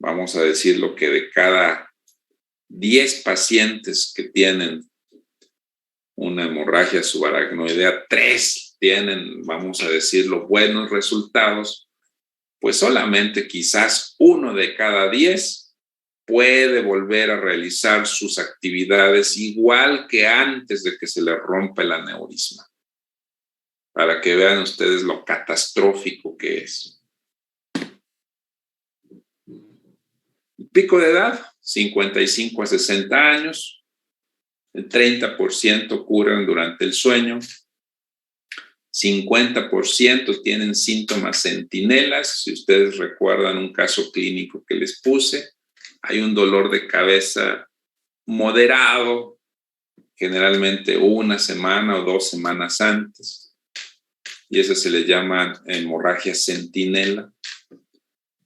vamos a decir lo que de cada 10 pacientes que tienen una hemorragia subaracnoidea, 3 tienen, vamos a decirlo, buenos resultados, pues solamente quizás 1 de cada 10 puede volver a realizar sus actividades igual que antes de que se le rompa el aneurisma. Para que vean ustedes lo catastrófico que es. El pico de edad, 55 a 60 años. El 30% curan durante el sueño. 50% tienen síntomas centinelas. Si ustedes recuerdan un caso clínico que les puse, hay un dolor de cabeza moderado, generalmente 1 semana o 2 semanas antes, y eso se le llama hemorragia centinela.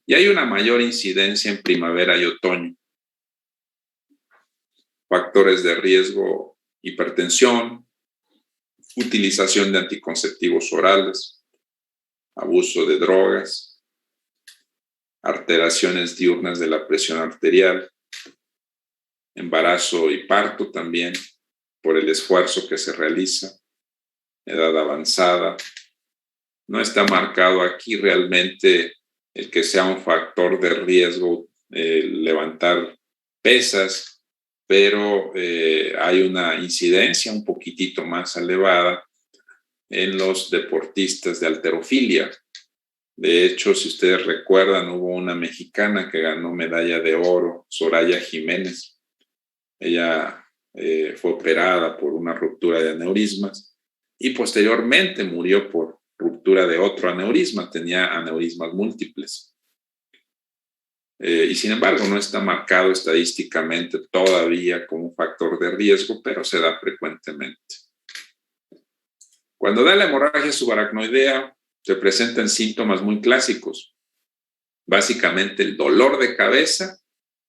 Y hay una mayor incidencia en primavera y otoño. Factores de riesgo: hipertensión, utilización de anticonceptivos orales, abuso de drogas, alteraciones diurnas de la presión arterial, embarazo y parto también por el esfuerzo que se realiza, edad avanzada. No está marcado aquí realmente el que sea un factor de riesgo levantar pesas, pero hay una incidencia un poquitito más elevada en los deportistas de halterofilia. De hecho, si ustedes recuerdan, hubo una mexicana que ganó medalla de oro, Soraya Jiménez. Ella fue operada por una ruptura de aneurismas y posteriormente murió por ruptura de otro aneurisma. Tenía aneurismas múltiples. Y sin embargo no está marcado estadísticamente todavía como un factor de riesgo, pero se da frecuentemente. Cuando da la hemorragia subaracnoidea, se presentan síntomas muy clásicos. Básicamente el dolor de cabeza,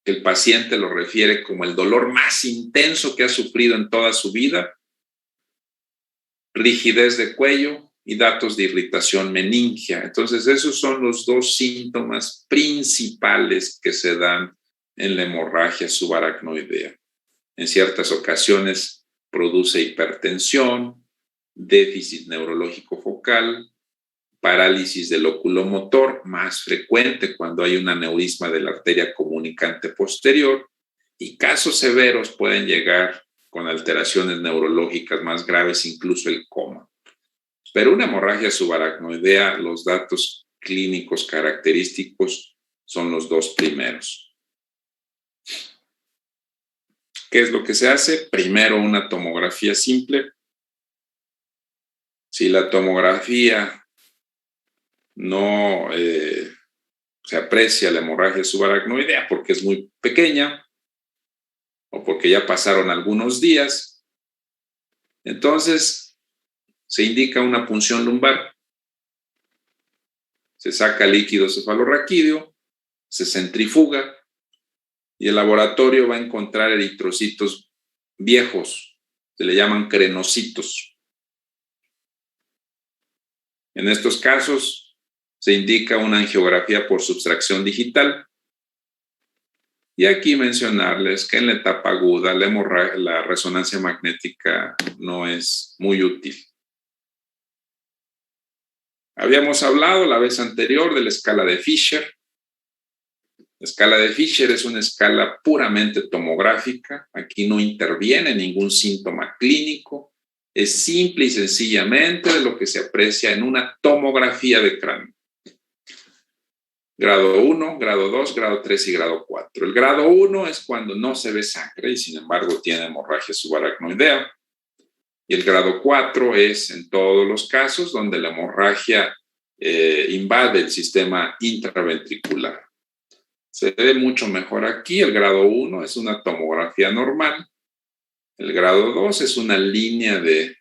que el paciente lo refiere como el dolor más intenso que ha sufrido en toda su vida, rigidez de cuello y datos de irritación meningia. Entonces, esos son los 2 síntomas principales que se dan en la hemorragia subaracnoidea. En ciertas ocasiones produce hipertensión, déficit neurológico focal, parálisis del oculomotor, más frecuente cuando hay un aneurisma de la arteria comunicante posterior, y casos severos pueden llegar con alteraciones neurológicas más graves, incluso el coma. Pero una hemorragia subaracnoidea, los datos clínicos característicos son los 2 primeros. ¿Qué es lo que se hace? Primero, una tomografía simple. Si la tomografía no se aprecia la hemorragia subaracnoidea porque es muy pequeña o porque ya pasaron algunos días, entonces se indica una punción lumbar. Se saca líquido cefalorraquídeo, se centrifuga y el laboratorio va a encontrar eritrocitos viejos, se le llaman crenocitos. En estos casos se indica una angiografía por sustracción digital. Y aquí mencionarles que en la etapa aguda la resonancia magnética no es muy útil. Habíamos hablado la vez anterior de la escala de Fisher. La escala de Fisher es una escala puramente tomográfica. Aquí no interviene ningún síntoma clínico. Es simple y sencillamente de lo que se aprecia en una tomografía de cráneo. grado 1, grado 2, grado 3 y grado 4. El grado 1 es cuando no se ve sangre y sin embargo tiene hemorragia subaracnoidea. Y el grado 4 es en todos los casos donde la hemorragia invade el sistema intraventricular. Se ve mucho mejor aquí. El grado 1 es una tomografía normal. El grado 2 es una línea de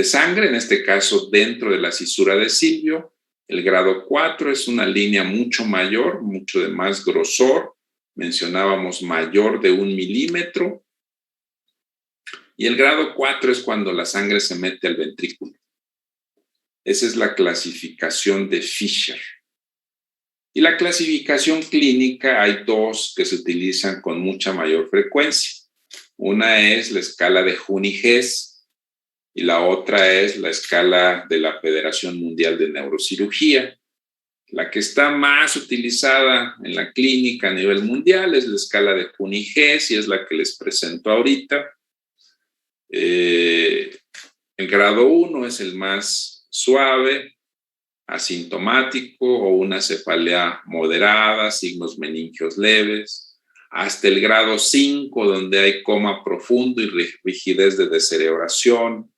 sangre, en este caso dentro de la cisura de Silvio. El grado 4 es una línea mucho mayor, mucho de más grosor. Mencionábamos mayor de 1 milímetro. Y el grado 4 es cuando la sangre se mete al ventrículo. Esa es la clasificación de Fisher. Y la clasificación clínica, hay dos que se utilizan con mucha mayor frecuencia. Una es la escala de Juni-Hess y la otra es la escala de la Federación Mundial de Neurocirugía. La que está más utilizada en la clínica a nivel mundial es la escala de Juni-Hess y es la que les presento ahorita. El grado 1 es el más suave, asintomático o una cefalea moderada, signos meningios leves, hasta el grado 5, donde hay coma profundo y rigidez de descerebración.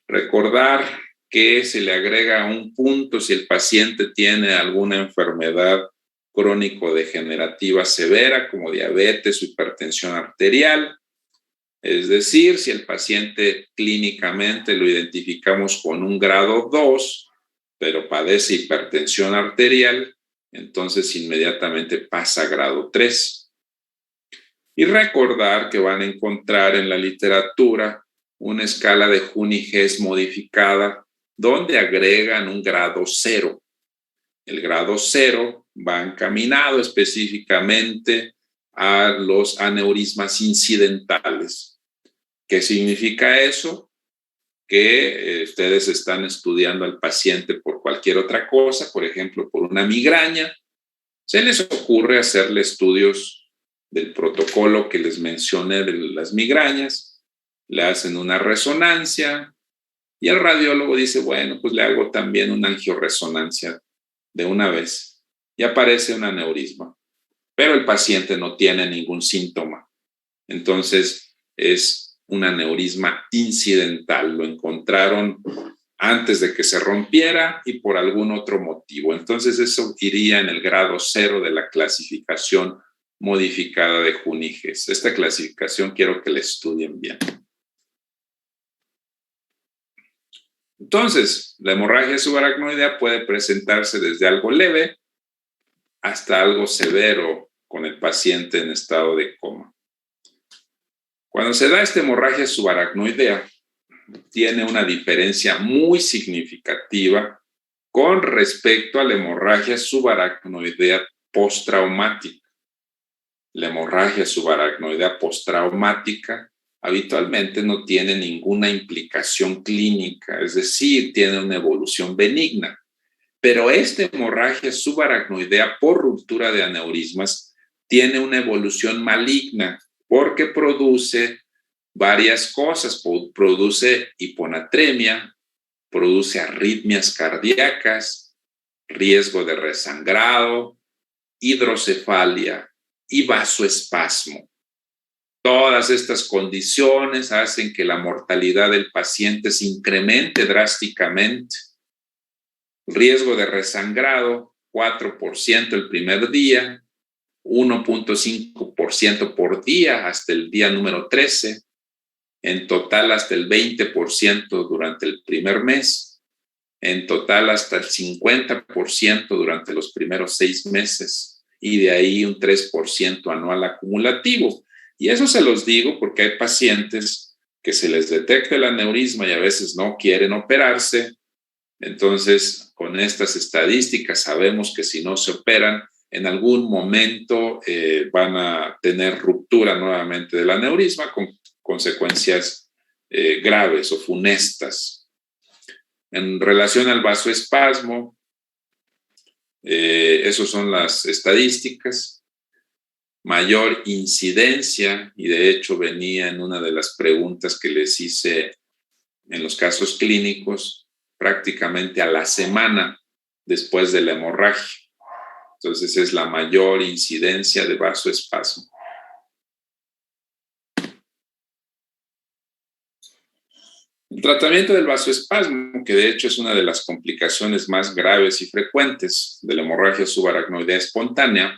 Recordar que se le agrega un punto si el paciente tiene alguna enfermedad crónico-degenerativa severa, como diabetes o hipertensión arterial. Es decir, si el paciente clínicamente lo identificamos con un grado 2, pero padece hipertensión arterial, entonces inmediatamente pasa a grado 3. Y recordar que van a encontrar en la literatura una escala de Juni-Hess modificada donde agregan un grado 0. El grado 0 va encaminado específicamente a los aneurismas incidentales. ¿Qué significa eso? Que ustedes están estudiando al paciente por cualquier otra cosa, por ejemplo, por una migraña. Se les ocurre hacerle estudios del protocolo que les mencioné de las migrañas, le hacen una resonancia y el radiólogo dice, bueno, pues le hago también una angioresonancia de una vez y aparece un aneurisma, pero el paciente no tiene ningún síntoma. Entonces es un aneurisma incidental, lo encontraron antes de que se rompiera y por algún otro motivo. Entonces eso iría en el grado 0 de la clasificación modificada de Juni-Hess. Esta clasificación quiero que la estudien bien. Entonces, la hemorragia subaracnoidea puede presentarse desde algo leve hasta algo severo con el paciente en estado de coma. Cuando se da esta hemorragia subaracnoidea, tiene una diferencia muy significativa con respecto a la hemorragia subaracnoidea postraumática. La hemorragia subaracnoidea postraumática habitualmente no tiene ninguna implicación clínica, es decir, tiene una evolución benigna. Pero esta hemorragia subaracnoidea por ruptura de aneurismas tiene una evolución maligna porque produce varias cosas, produce hiponatremia, produce arritmias cardíacas, riesgo de resangrado, hidrocefalia y vasoespasmo. Todas estas condiciones hacen que la mortalidad del paciente se incremente drásticamente. Riesgo de resangrado, 4% el primer día, 1.5% por día hasta el día número 13, en total hasta el 20% durante el primer mes, en total hasta el 50% durante los primeros 6 meses y de ahí un 3% anual acumulativo. Y eso se los digo porque hay pacientes que se les detecta el aneurisma y a veces no quieren operarse. Entonces, con estas estadísticas sabemos que si no se operan, en algún momento van a tener ruptura nuevamente del aneurisma con consecuencias graves o funestas. En relación al vasoespasmo, esas son las estadísticas. Mayor incidencia, y de hecho venía en una de las preguntas que les hice en los casos clínicos, prácticamente a la semana después de la hemorragia. Entonces es la mayor incidencia de vasoespasmo. El tratamiento del vasoespasmo, que de hecho es una de las complicaciones más graves y frecuentes de la hemorragia subaracnoidea espontánea,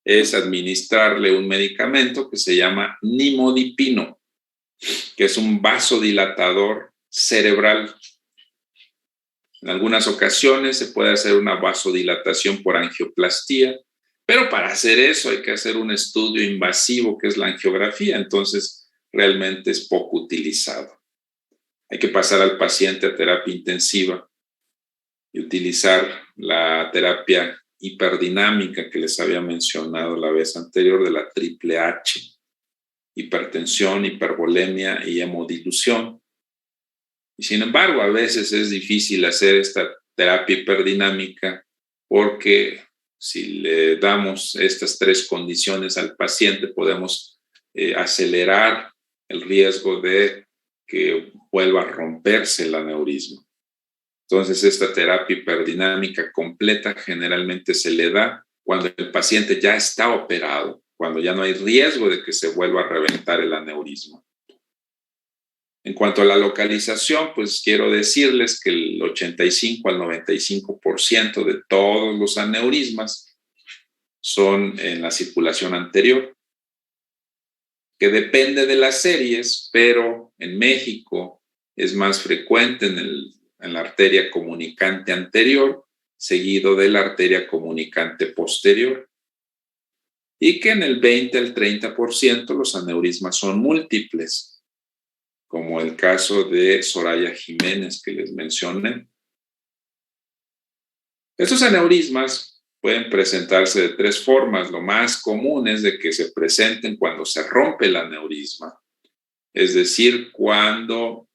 es administrarle un medicamento que se llama nimodipino, que es un vasodilatador cerebral. En algunas ocasiones se puede hacer una vasodilatación por angioplastía, pero para hacer eso hay que hacer un estudio invasivo que es la angiografía, entonces realmente es poco utilizado. Hay que pasar al paciente a terapia intensiva y utilizar la terapia hiperdinámica que les había mencionado la vez anterior de la triple H: hipertensión, hipervolemia y hemodilución. Y sin embargo, a veces es difícil hacer esta terapia hiperdinámica porque si le damos estas tres condiciones al paciente, podemos acelerar el riesgo de que vuelva a romperse el aneurisma. Entonces, esta terapia hiperdinámica completa generalmente se le da cuando el paciente ya está operado, cuando ya no hay riesgo de que se vuelva a reventar el aneurisma. En cuanto a la localización, pues quiero decirles que el 85 al 95% de todos los aneurismas son en la circulación anterior, que depende de las series, pero en México es más frecuente en la arteria comunicante anterior, seguido de la arteria comunicante posterior, y que en el 20 al 30% los aneurismas son múltiples, como el caso de Soraya Jiménez que les mencioné. Estos aneurismas pueden presentarse de tres formas. Lo más común es de que se presenten cuando se rompe el aneurisma, es decir, cuando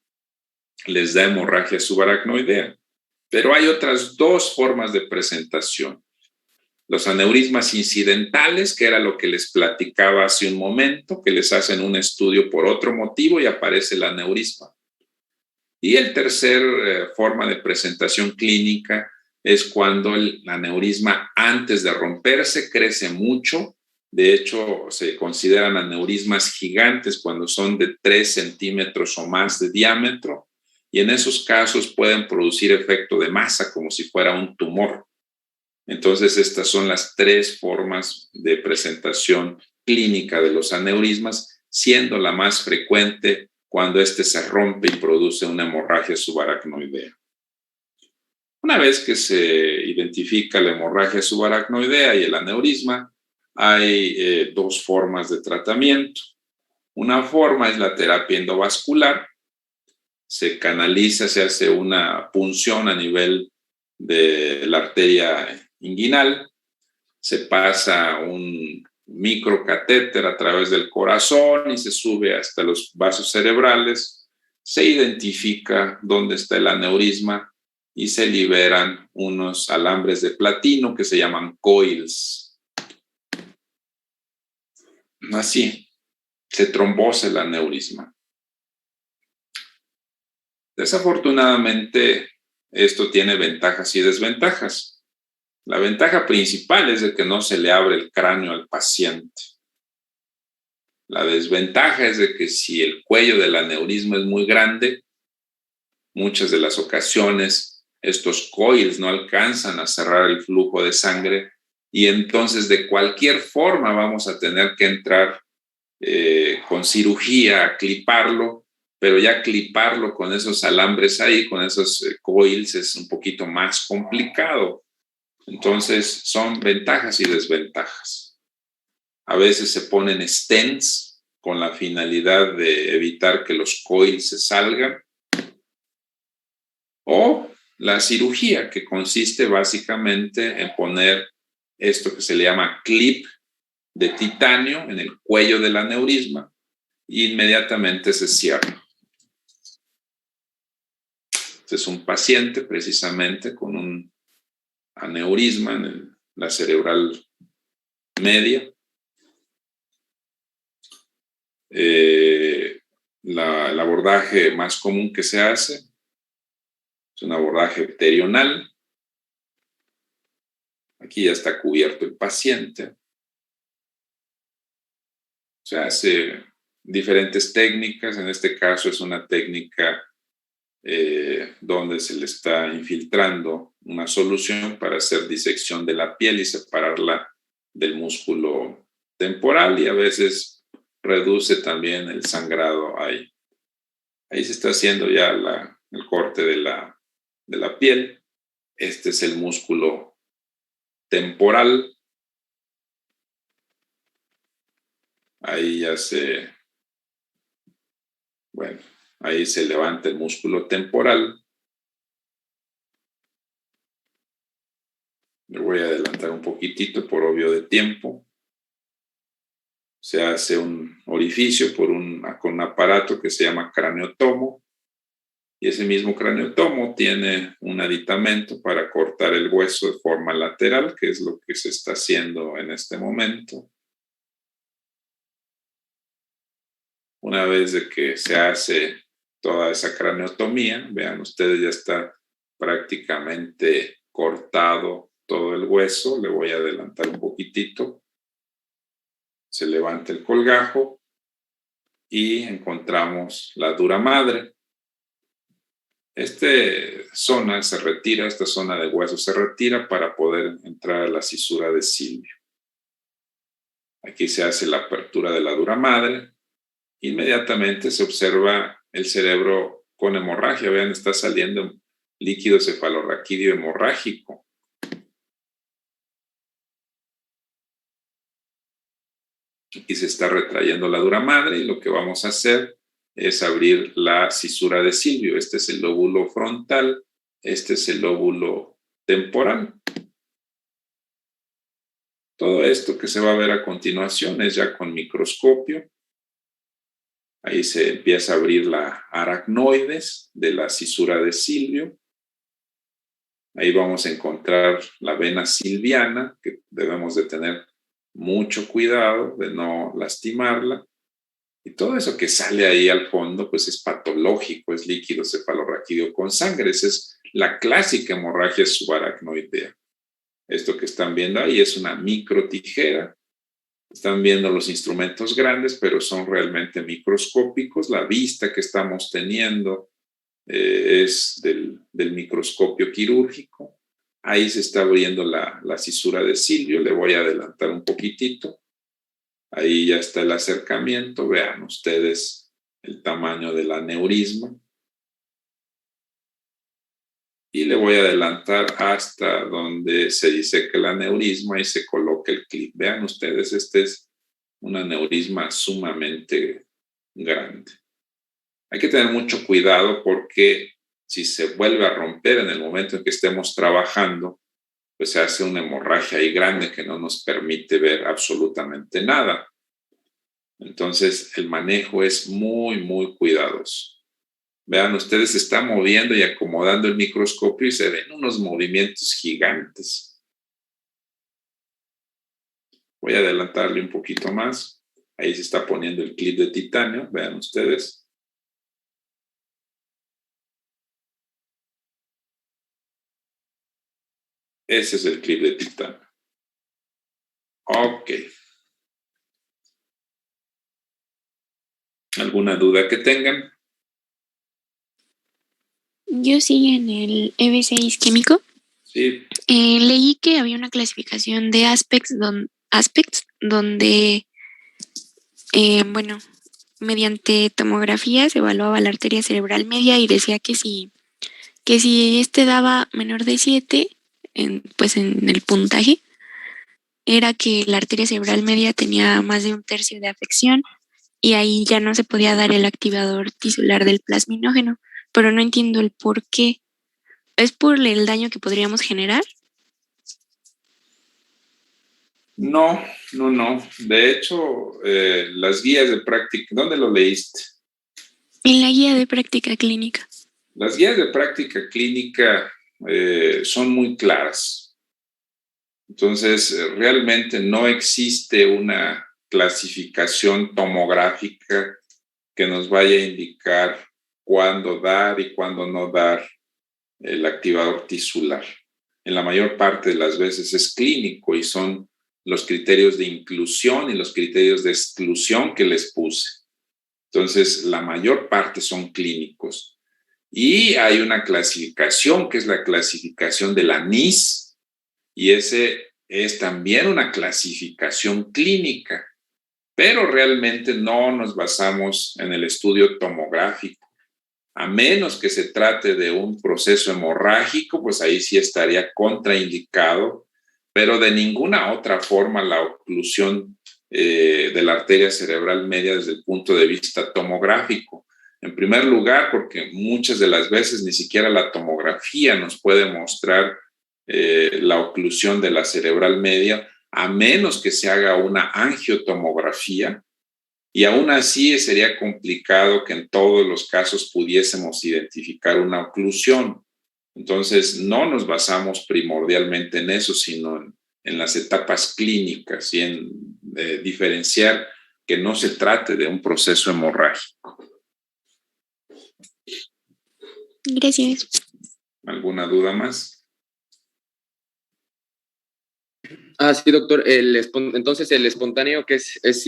les da hemorragia subaracnoidea. Pero hay otras dos formas de presentación. Los aneurismas incidentales, que era lo que les platicaba hace un momento, que les hacen un estudio por otro motivo y aparece el aneurisma. Y el tercer forma de presentación clínica es cuando el aneurisma antes de romperse crece mucho. De hecho, se consideran aneurismas gigantes cuando son de 3 centímetros o más de diámetro, y en esos casos pueden producir efecto de masa como si fuera un tumor. Entonces, estas son las tres formas de presentación clínica de los aneurismas, siendo la más frecuente cuando éste se rompe y produce una hemorragia subaracnoidea. Una vez que se identifica la hemorragia subaracnoidea y el aneurisma, hay dos formas de tratamiento. Una forma es la terapia endovascular. Se canaliza, se hace una punción a nivel de la arteria inguinal, se pasa un microcatéter a través del corazón y se sube hasta los vasos cerebrales, se identifica dónde está el aneurisma y se liberan unos alambres de platino que se llaman coils. Así se trombosa el aneurisma. Desafortunadamente, esto tiene ventajas y desventajas. La ventaja principal es de que no se le abre el cráneo al paciente. La desventaja es de que si el cuello del aneurisma es muy grande, muchas de las ocasiones estos coils no alcanzan a cerrar el flujo de sangre y entonces de cualquier forma vamos a tener que entrar con cirugía a cliparlo, pero ya cliparlo con esos alambres ahí, con esos coils, es un poquito más complicado. Entonces, son ventajas y desventajas. A veces se ponen stents con la finalidad de evitar que los coils se salgan. O la cirugía, que consiste básicamente en poner esto que se le llama clip de titanio en el cuello del aneurisma e inmediatamente se cierra. Este es un paciente precisamente con un aneurisma en la cerebral media. El abordaje más común que se hace es un abordaje pterional, Aquí ya está cubierto el paciente. Se hace diferentes técnicas. En este caso es una técnica donde se le está infiltrando una solución para hacer disección de la piel y separarla del músculo temporal, y a veces reduce también el sangrado ahí. Ahí se está haciendo ya el corte de la piel. Este es el músculo temporal. Ahí ahí se levanta el músculo temporal. Me voy a adelantar un poquitito por obvio de tiempo. Se hace un orificio con un aparato que se llama craneotomo, y ese mismo craneotomo tiene un aditamento para cortar el hueso de forma lateral, que es lo que se está haciendo en este momento. Una vez de que se hace toda esa craneotomía, vean ustedes, ya está prácticamente cortado todo el hueso. Le voy a adelantar un poquitito. Se levanta el colgajo y encontramos la dura madre. Esta zona de hueso se retira para poder entrar a la cisura de Silvio. Aquí se hace la apertura de la dura madre. Inmediatamente se observa el cerebro con hemorragia. Vean, está saliendo líquido cefalorraquídeo hemorrágico. Aquí se está retrayendo la dura madre, y lo que vamos a hacer es abrir la cisura de Silvio. Este es el lóbulo frontal, este es el lóbulo temporal. Todo esto que se va a ver a continuación es ya con microscopio. Ahí se empieza a abrir la aracnoides de la cisura de Silvio. Ahí vamos a encontrar la vena silviana, que debemos de tener mucho cuidado de no lastimarla. Y todo eso que sale ahí al fondo, pues es patológico, es líquido cefalorraquídeo con sangre. Esa es la clásica hemorragia subaracnoidea. Esto que están viendo ahí es una microtijera. Están viendo los instrumentos grandes, pero son realmente microscópicos. La vista que estamos teniendo es del microscopio quirúrgico. Ahí se está abriendo la cisura de Silvio. Le voy a adelantar un poquitito. Ahí ya está el acercamiento. Vean ustedes el tamaño del aneurisma. Y le voy a adelantar hasta donde se diseca el aneurisma y se coloca el clip. Vean ustedes, este es un aneurisma sumamente grande. Hay que tener mucho cuidado, porque si se vuelve a romper en el momento en que estemos trabajando, pues se hace una hemorragia ahí grande que no nos permite ver absolutamente nada. Entonces, el manejo es muy, muy cuidadoso. Vean ustedes, se está moviendo y acomodando el microscopio y se ven unos movimientos gigantes. Voy a adelantarle un poquito más. Ahí se está poniendo el clip de titanio. Vean ustedes. Ese es el clip de titanio. Ok. ¿Alguna duda que tengan? Yo sí, en el EB6 químico. Sí. Leí que había una clasificación de aspects donde, bueno, mediante tomografía se evaluaba la arteria cerebral media, y decía que si este daba menor de 7, pues en el puntaje, era que la arteria cerebral media tenía más de 1/3 de afección, y ahí ya no se podía dar el activador tisular del plasminógeno, pero no entiendo el por qué. ¿Es por el daño que podríamos generar? No. De hecho, las guías de práctica, ¿dónde lo leíste? En la guía de práctica clínica. Las guías de práctica clínica son muy claras. Entonces, realmente no existe una clasificación tomográfica que nos vaya a indicar cuándo dar y cuándo no dar el activador tisular. en la mayor parte de las veces es clínico y son los criterios de inclusión y los criterios de exclusión que les puse. Entonces, la mayor parte son clínicos. Y hay una clasificación que es la clasificación de la NIS, y ese es también una clasificación clínica, pero realmente no nos basamos en el estudio tomográfico. A menos que se trate de un proceso hemorrágico, pues ahí sí estaría contraindicado, pero de ninguna otra forma la oclusión de la arteria cerebral media desde el punto de vista tomográfico. En primer lugar, porque muchas de las veces ni siquiera la tomografía nos puede mostrar la oclusión de la cerebral media, a menos que se haga una angiotomografía, y aún así sería complicado que en todos los casos pudiésemos identificar una oclusión. Entonces, no nos basamos primordialmente en eso, sino en las etapas clínicas y en diferenciar que no se trate de un proceso hemorrágico. Gracias. ¿Alguna duda más? Sí, doctor. Entonces, el espontáneo que es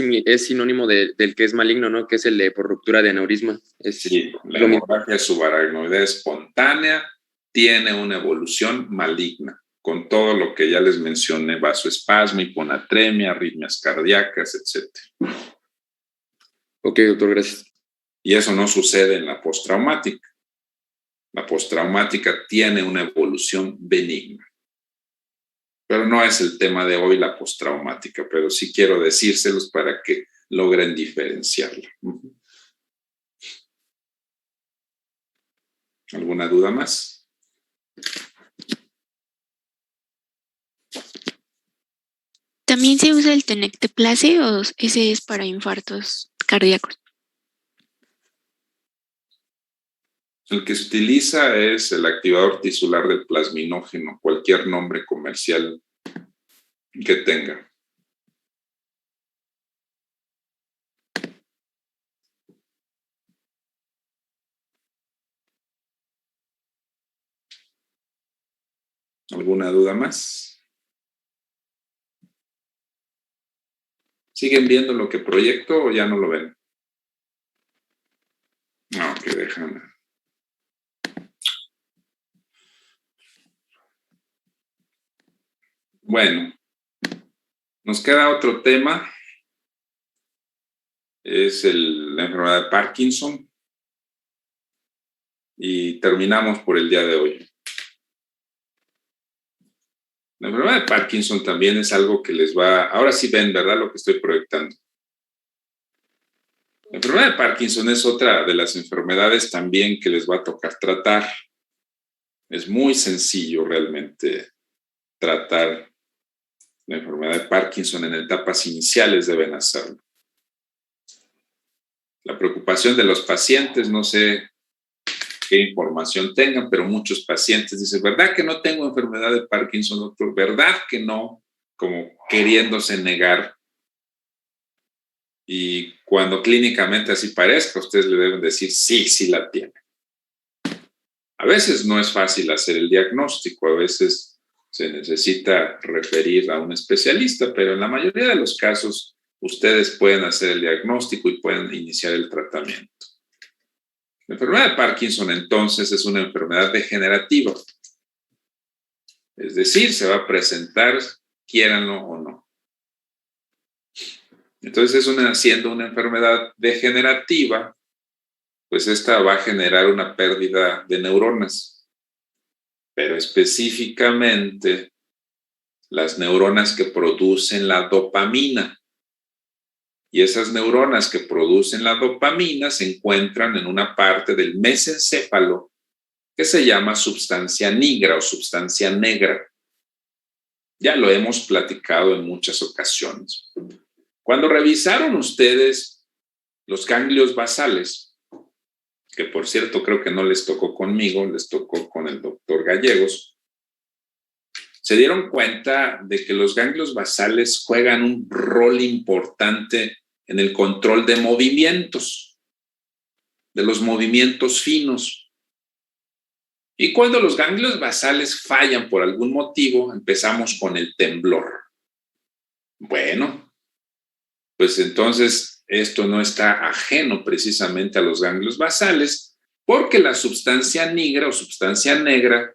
sinónimo del que es maligno, ¿no? Que es el de por ruptura de aneurisma. Sí, la hemorragia subaracnoidea espontánea tiene una evolución maligna, con todo lo que ya les mencioné: vasoespasmo, hiponatremia, arritmias cardíacas, etc. Ok, doctor, gracias. Y eso no sucede en la postraumática. La postraumática tiene una evolución benigna. Pero no es el tema de hoy la postraumática, pero sí quiero decírselos para que logren diferenciarla. ¿Alguna duda más? ¿También se usa el tenecteplase o ese es para infartos cardíacos? El que se utiliza es el activador tisular del plasminógeno, cualquier nombre comercial que tenga. ¿Alguna duda más? ¿Siguen viendo lo que proyecto o ya no lo ven? No, que déjame. Bueno, nos queda otro tema. Es la enfermedad de Parkinson. Y terminamos por el día de hoy. La enfermedad de Parkinson también es algo que les va... Ahora sí ven, ¿verdad?, lo que estoy proyectando. La enfermedad de Parkinson es otra de las enfermedades también que les va a tocar tratar. Es muy sencillo realmente tratar la enfermedad de Parkinson. En etapas iniciales deben hacerlo. La preocupación de los pacientes, no sé qué información tengan, pero muchos pacientes dicen: ¿verdad que no tengo enfermedad de Parkinson, doctor? ¿Verdad que no? Como queriéndose negar. Y cuando clínicamente así parezca, ustedes le deben decir: sí, sí la tiene. A veces no es fácil hacer el diagnóstico, a veces se necesita referir a un especialista, pero en la mayoría de los casos ustedes pueden hacer el diagnóstico y pueden iniciar el tratamiento. La enfermedad de Parkinson, entonces, es una enfermedad degenerativa. Es decir, se va a presentar, quieranlo o no. Entonces, siendo una enfermedad degenerativa, pues esta va a generar una pérdida de neuronas, pero específicamente las neuronas que producen la dopamina. Y esas neuronas que producen la dopamina se encuentran en una parte del mesencéfalo que se llama substancia nigra o substancia negra. Ya lo hemos platicado en muchas ocasiones. Cuando revisaron ustedes los ganglios basales, que por cierto creo que no les tocó conmigo, les tocó con el doctor Gallegos, se dieron cuenta de que los ganglios basales juegan un rol importante en el control de movimientos, de los movimientos finos. Y cuando los ganglios basales fallan por algún motivo, empezamos con el temblor. Bueno, pues entonces esto no está ajeno precisamente a los ganglios basales, porque la sustancia negra o sustancia negra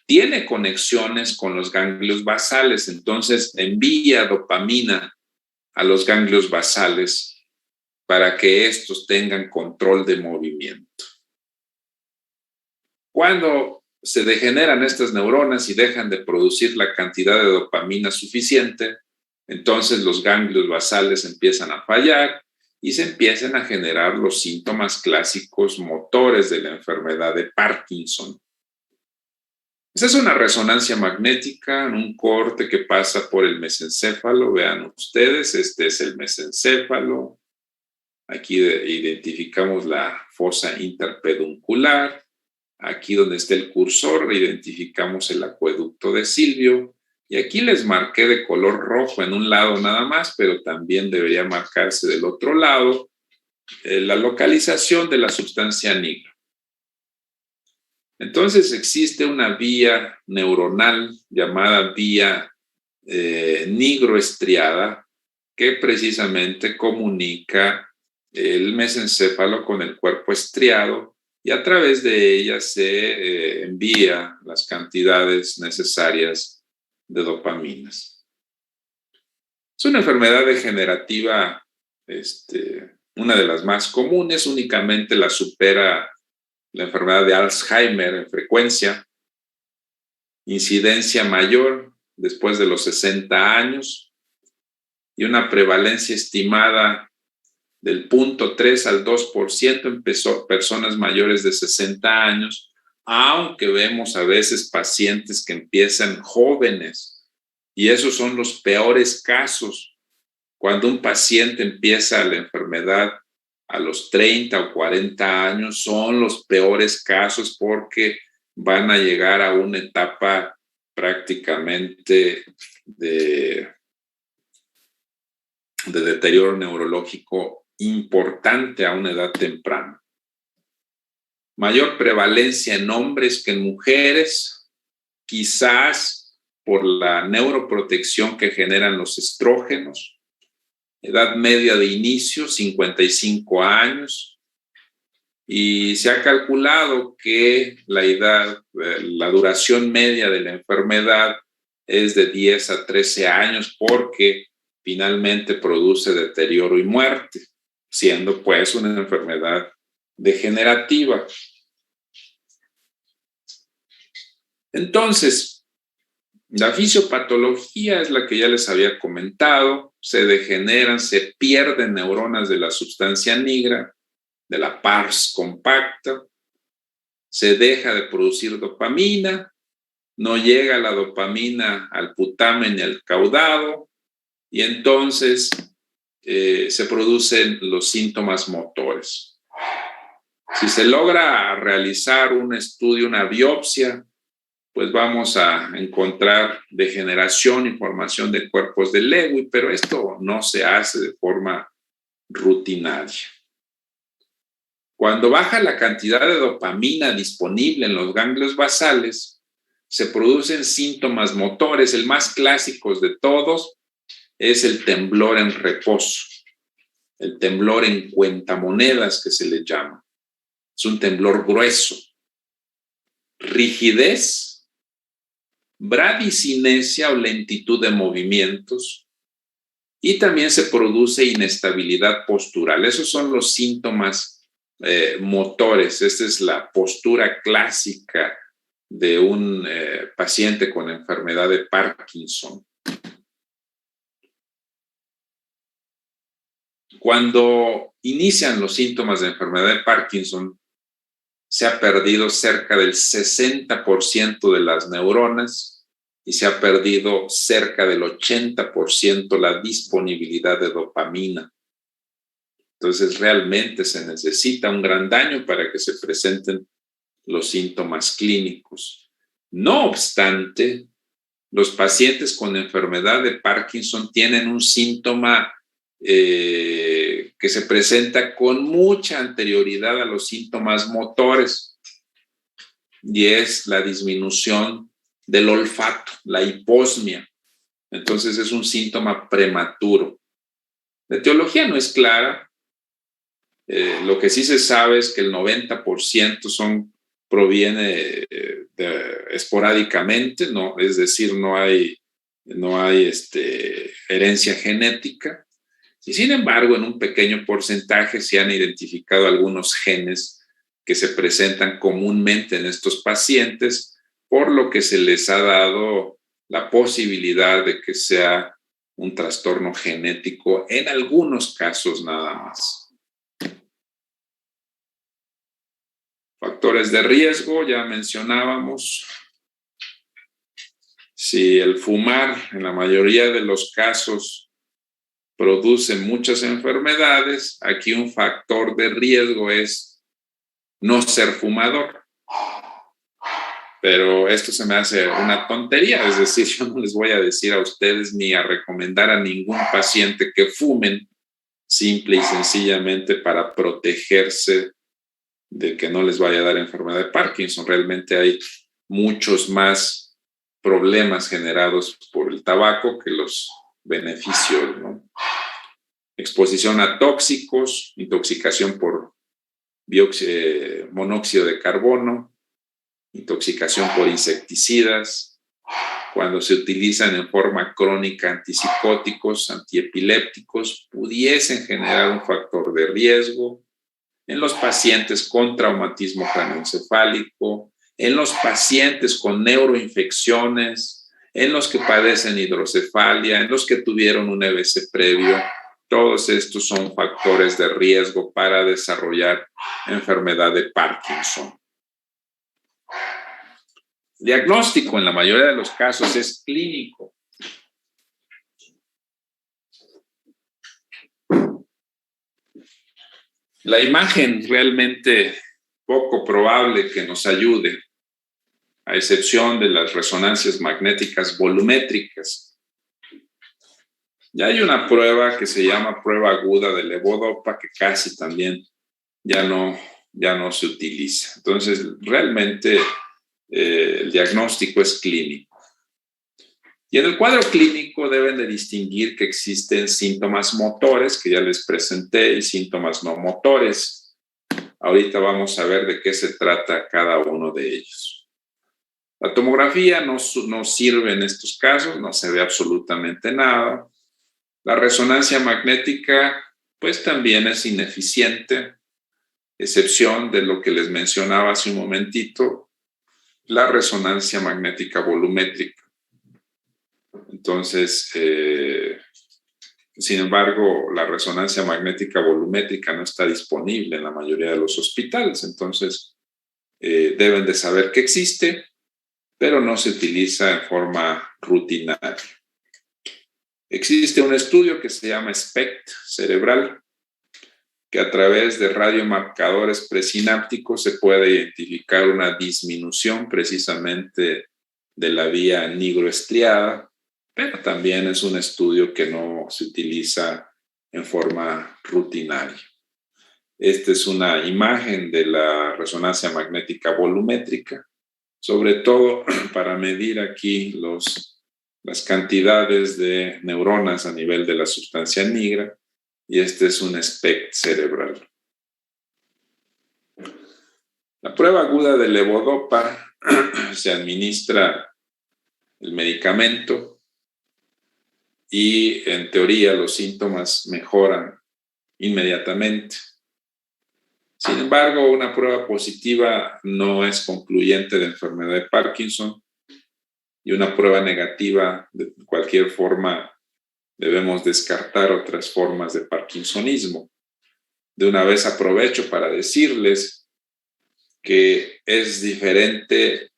tiene conexiones con los ganglios basales, entonces envía dopamina a los ganglios basales para que estos tengan control de movimiento. Cuando se degeneran estas neuronas y dejan de producir la cantidad de dopamina suficiente, entonces los ganglios basales empiezan a fallar y se empiezan a generar los síntomas clásicos motores de la enfermedad de Parkinson. Esa es una resonancia magnética, un corte que pasa por el mesencéfalo. Vean ustedes, este es el mesencéfalo. Aquí identificamos la fosa interpeduncular. Aquí donde está el cursor identificamos el acueducto de Silvio. Y aquí les marqué de color rojo en un lado nada más, pero también debería marcarse del otro lado la localización de la sustancia negra. Entonces existe una vía neuronal llamada vía nigroestriada que precisamente comunica el mesencéfalo con el cuerpo estriado y a través de ella se envía las cantidades necesarias de dopaminas. Es una enfermedad degenerativa, una de las más comunes, únicamente la supera la enfermedad de Alzheimer en frecuencia, incidencia mayor después de los 60 años y una prevalencia estimada del 0.3 al 2% en personas mayores de 60 años, aunque vemos a veces pacientes que empiezan jóvenes y esos son los peores casos. Cuando un paciente empieza la enfermedad a los 30 o 40 años son los peores casos porque van a llegar a una etapa prácticamente de deterioro neurológico importante a una edad temprana. Mayor prevalencia en hombres que en mujeres, quizás por la neuroprotección que generan los estrógenos. Edad media de inicio, 55 años. Y se ha calculado que la duración media de la enfermedad es de 10 a 13 años porque finalmente produce deterioro y muerte, siendo pues una enfermedad degenerativa. Entonces, la fisiopatología es la que ya les había comentado, se degeneran, se pierden neuronas de la sustancia negra, de la pars compacta, se deja de producir dopamina, no llega la dopamina al putamen y al caudado, y entonces se producen los síntomas motores. Si se logra realizar un estudio, una biopsia, pues vamos a encontrar degeneración y formación de cuerpos de Lewy, pero esto no se hace de forma rutinaria. Cuando baja la cantidad de dopamina disponible en los ganglios basales, se producen síntomas motores. El más clásico de todos es el temblor en reposo, el temblor en cuentamonedas que se le llama. Es un temblor grueso, rigidez, bradicinesia o lentitud de movimientos y también se produce inestabilidad postural. Esos son los síntomas motores. Esta es la postura clásica de un paciente con enfermedad de Parkinson. Cuando inician los síntomas de enfermedad de Parkinson, se ha perdido cerca del 60% de las neuronas y se ha perdido cerca del 80% la disponibilidad de dopamina. Entonces, realmente se necesita un gran daño para que se presenten los síntomas clínicos. No obstante, los pacientes con enfermedad de Parkinson tienen un síntoma que se presenta con mucha anterioridad a los síntomas motores. y es la disminución del olfato, la hiposmia. Entonces es un síntoma prematuro. La etiología no es clara. Lo que sí se sabe es que el 90% proviene esporádicamente, ¿no? Es decir, no hay herencia genética. Y sin embargo, en un pequeño porcentaje se han identificado algunos genes que se presentan comúnmente en estos pacientes, por lo que se les ha dado la posibilidad de que sea un trastorno genético en algunos casos nada más. Factores de riesgo, ya mencionábamos. Si el fumar en la mayoría de los casos produce muchas enfermedades, aquí un factor de riesgo es no ser fumador. Pero esto se me hace una tontería, es decir, yo no les voy a decir a ustedes ni a recomendar a ningún paciente que fumen, simple y sencillamente para protegerse de que no les vaya a dar enfermedad de Parkinson. Realmente hay muchos más problemas generados por el tabaco que los beneficios, ¿no? Exposición a tóxicos, intoxicación por monóxido de carbono, intoxicación por insecticidas, cuando se utilizan en forma crónica antipsicóticos, antiepilépticos, pudiesen generar un factor de riesgo en los pacientes con traumatismo craneoencefálico, en los pacientes con neuroinfecciones, en los que padecen hidrocefalia, en los que tuvieron un EBC previo. Todos estos son factores de riesgo para desarrollar enfermedad de Parkinson. Diagnóstico en la mayoría de los casos es clínico. La imagen realmente poco probable que nos ayude, a excepción de las resonancias magnéticas volumétricas. Ya hay una prueba que se llama prueba aguda de levodopa que casi también ya no se utiliza. Entonces, realmente el diagnóstico es clínico. Y en el cuadro clínico deben de distinguir que existen síntomas motores, que ya les presenté, y síntomas no motores. Ahorita vamos a ver de qué se trata cada uno de ellos. La tomografía no sirve en estos casos, no se ve absolutamente nada. La resonancia magnética, pues también es ineficiente, excepción de lo que les mencionaba hace un momentito, la resonancia magnética volumétrica. Entonces, sin embargo, la resonancia magnética volumétrica no está disponible en la mayoría de los hospitales, entonces deben de saber que existe, pero no se utiliza en forma rutinaria. Existe un estudio que se llama SPECT cerebral, que a través de radiomarcadores presinápticos se puede identificar una disminución precisamente de la vía nigroestriada, pero también es un estudio que no se utiliza en forma rutinaria. Esta es una imagen de la resonancia magnética volumétrica, sobre todo para medir aquí las cantidades de neuronas a nivel de la sustancia negra, y este es un SPECT cerebral. La prueba aguda de levodopa se administra el medicamento y en teoría los síntomas mejoran inmediatamente. Sin embargo, una prueba positiva no es concluyente de enfermedad de Parkinson y una prueba negativa de cualquier forma debemos descartar otras formas de parkinsonismo. De una vez aprovecho para decirles que es diferente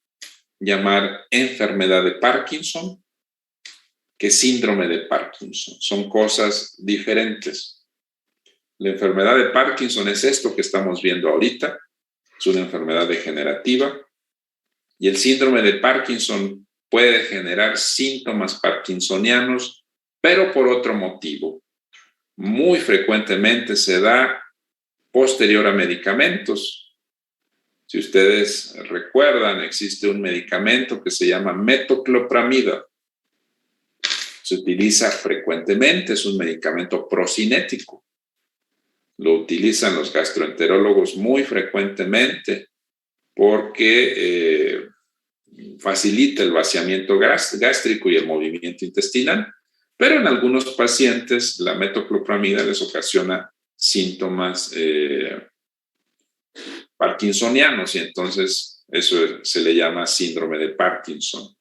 llamar enfermedad de Parkinson que síndrome de Parkinson. Son cosas diferentes. La enfermedad de Parkinson es esto que estamos viendo ahorita. Es una enfermedad degenerativa. Y el síndrome de Parkinson puede generar síntomas parkinsonianos, pero por otro motivo. Muy frecuentemente se da posterior a medicamentos. Si ustedes recuerdan, existe un medicamento que se llama metoclopramida. Se utiliza frecuentemente, es un medicamento procinético. Lo utilizan los gastroenterólogos muy frecuentemente porque facilita el vaciamiento gástrico y el movimiento intestinal, pero en algunos pacientes la metoclopramida les ocasiona síntomas parkinsonianos y entonces eso se le llama síndrome de Parkinson.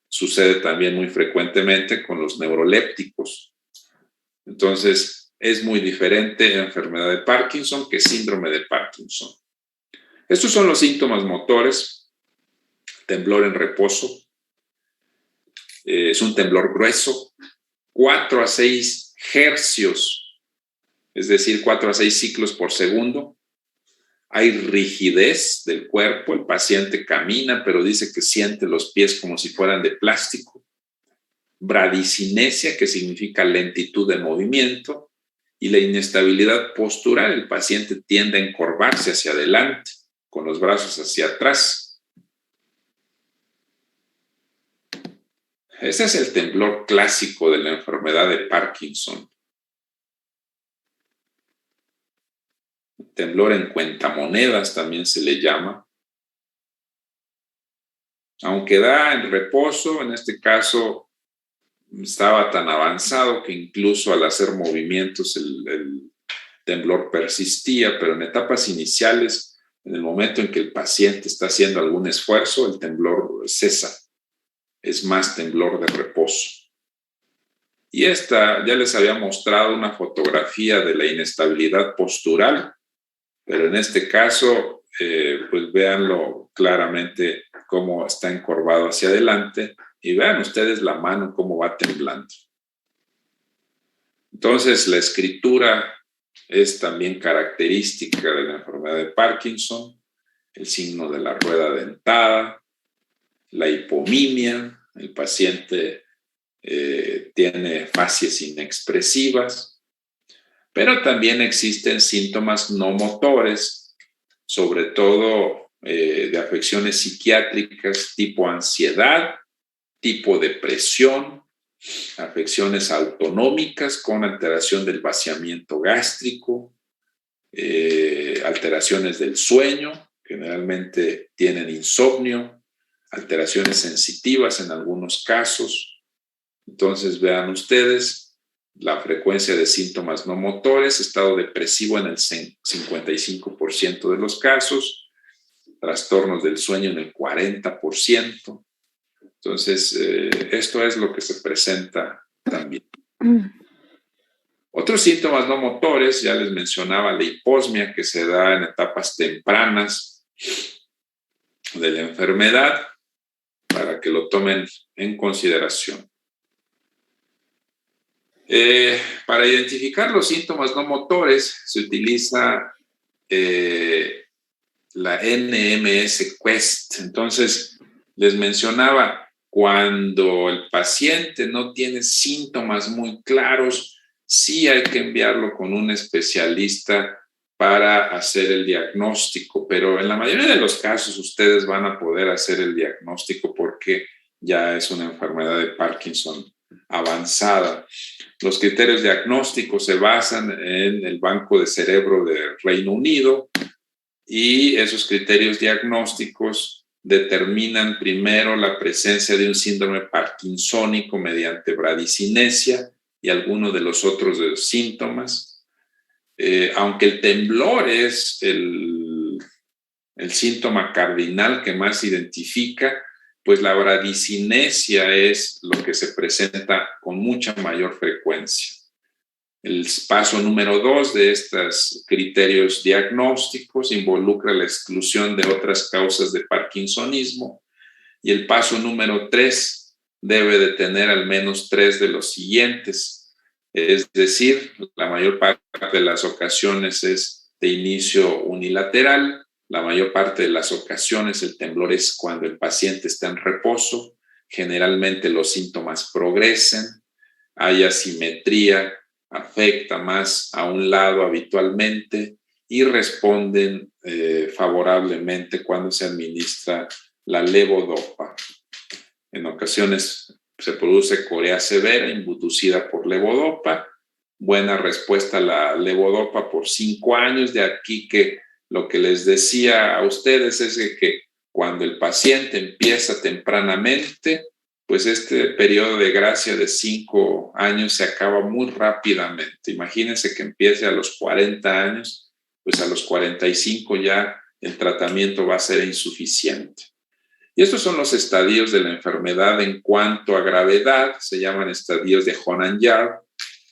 Sucede también muy frecuentemente con los neurolépticos. Entonces, es muy diferente enfermedad de Parkinson que síndrome de Parkinson. Estos son los síntomas motores. Temblor en reposo. Es un temblor grueso. 4 a 6 hercios, es decir, 4 a 6 ciclos por segundo. Hay rigidez del cuerpo. El paciente camina, pero dice que siente los pies como si fueran de plástico. Bradicinesia, que significa lentitud de movimiento. Y la inestabilidad postural. El paciente tiende a encorvarse hacia adelante, con los brazos hacia atrás. Ese es el temblor clásico de la enfermedad de Parkinson. Temblor en cuentamonedas también se le llama. Aunque da en reposo, en este caso estaba tan avanzado que incluso al hacer movimientos el temblor persistía, pero en etapas iniciales, en el momento en que el paciente está haciendo algún esfuerzo, el temblor cesa. Es más temblor de reposo. Y esta, ya les había mostrado una fotografía de la inestabilidad postural, pero en este caso, pues véanlo claramente cómo está encorvado hacia adelante y vean ustedes la mano cómo va temblando. Entonces, la escritura es también característica de la enfermedad de Parkinson, el signo de la rueda dentada, la hipomimia, el paciente tiene facies inexpresivas, pero también existen síntomas no motores, sobre todo de afecciones psiquiátricas tipo ansiedad, tipo depresión, afecciones autonómicas con alteración del vaciamiento gástrico, alteraciones del sueño, generalmente tienen insomnio, alteraciones sensitivas en algunos casos. Entonces vean ustedes la frecuencia de síntomas no motores, estado depresivo en el 55% de los casos, trastornos del sueño en el 40%. Entonces, esto es lo que se presenta también. Otros síntomas no motores, ya les mencionaba la hiposmia, que se da en etapas tempranas de la enfermedad, para que lo tomen en consideración. Para identificar los síntomas no motores se utiliza la NMS Quest. Entonces, les mencionaba, cuando el paciente no tiene síntomas muy claros, sí hay que enviarlo con un especialista para hacer el diagnóstico, pero en la mayoría de los casos ustedes van a poder hacer el diagnóstico porque ya es una enfermedad de Parkinson avanzada. Los criterios diagnósticos se basan en el Banco de Cerebro de Reino Unido y esos criterios diagnósticos determinan primero la presencia de un síndrome parkinsónico mediante bradicinesia y alguno de los otros de los síntomas. Aunque el temblor es el síntoma cardinal que más se identifica, pues la bradicinesia es lo que se presenta con mucha mayor frecuencia. El paso número 2 de estos criterios diagnósticos involucra la exclusión de otras causas de parkinsonismo y el paso número 3 debe de tener al menos 3 de los siguientes. Es decir, la mayor parte de las ocasiones es de inicio unilateral, la mayor parte de las ocasiones el temblor es cuando el paciente está en reposo, generalmente los síntomas progresan, hay asimetría, afecta más a un lado habitualmente y responden favorablemente cuando se administra la levodopa. En ocasiones se produce corea severa inducida por levodopa. Buena respuesta a la levodopa por 5 años. De aquí que lo que les decía a ustedes es que cuando el paciente empieza tempranamente, pues este periodo de gracia de 5 años se acaba muy rápidamente. Imagínense que empiece a los 40 años, pues a los 45 ya el tratamiento va a ser insuficiente. Y estos son los estadios de la enfermedad en cuanto a gravedad, se llaman estadios de Hoehn-Yahr,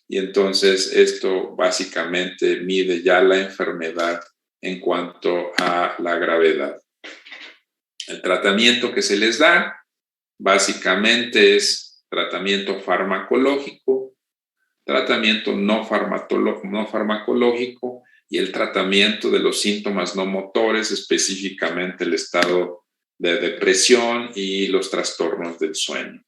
y entonces esto básicamente mide ya la enfermedad en cuanto a la gravedad. El tratamiento que se les da básicamente es tratamiento farmacológico, tratamiento no farmacológico y el tratamiento de los síntomas no motores, específicamente el estado de depresión y los trastornos del sueño.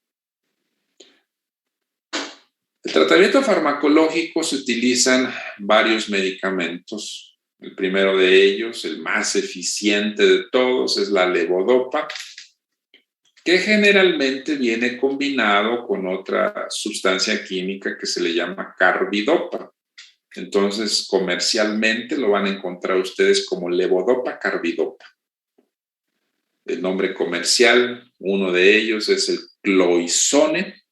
El tratamiento farmacológico se utilizan varios medicamentos. El primero de ellos, el más eficiente de todos, es la levodopa, que generalmente viene combinado con otra sustancia química que se le llama carbidopa. Entonces, comercialmente lo van a encontrar ustedes como levodopa carbidopa. El nombre comercial, uno de ellos es el cloisone,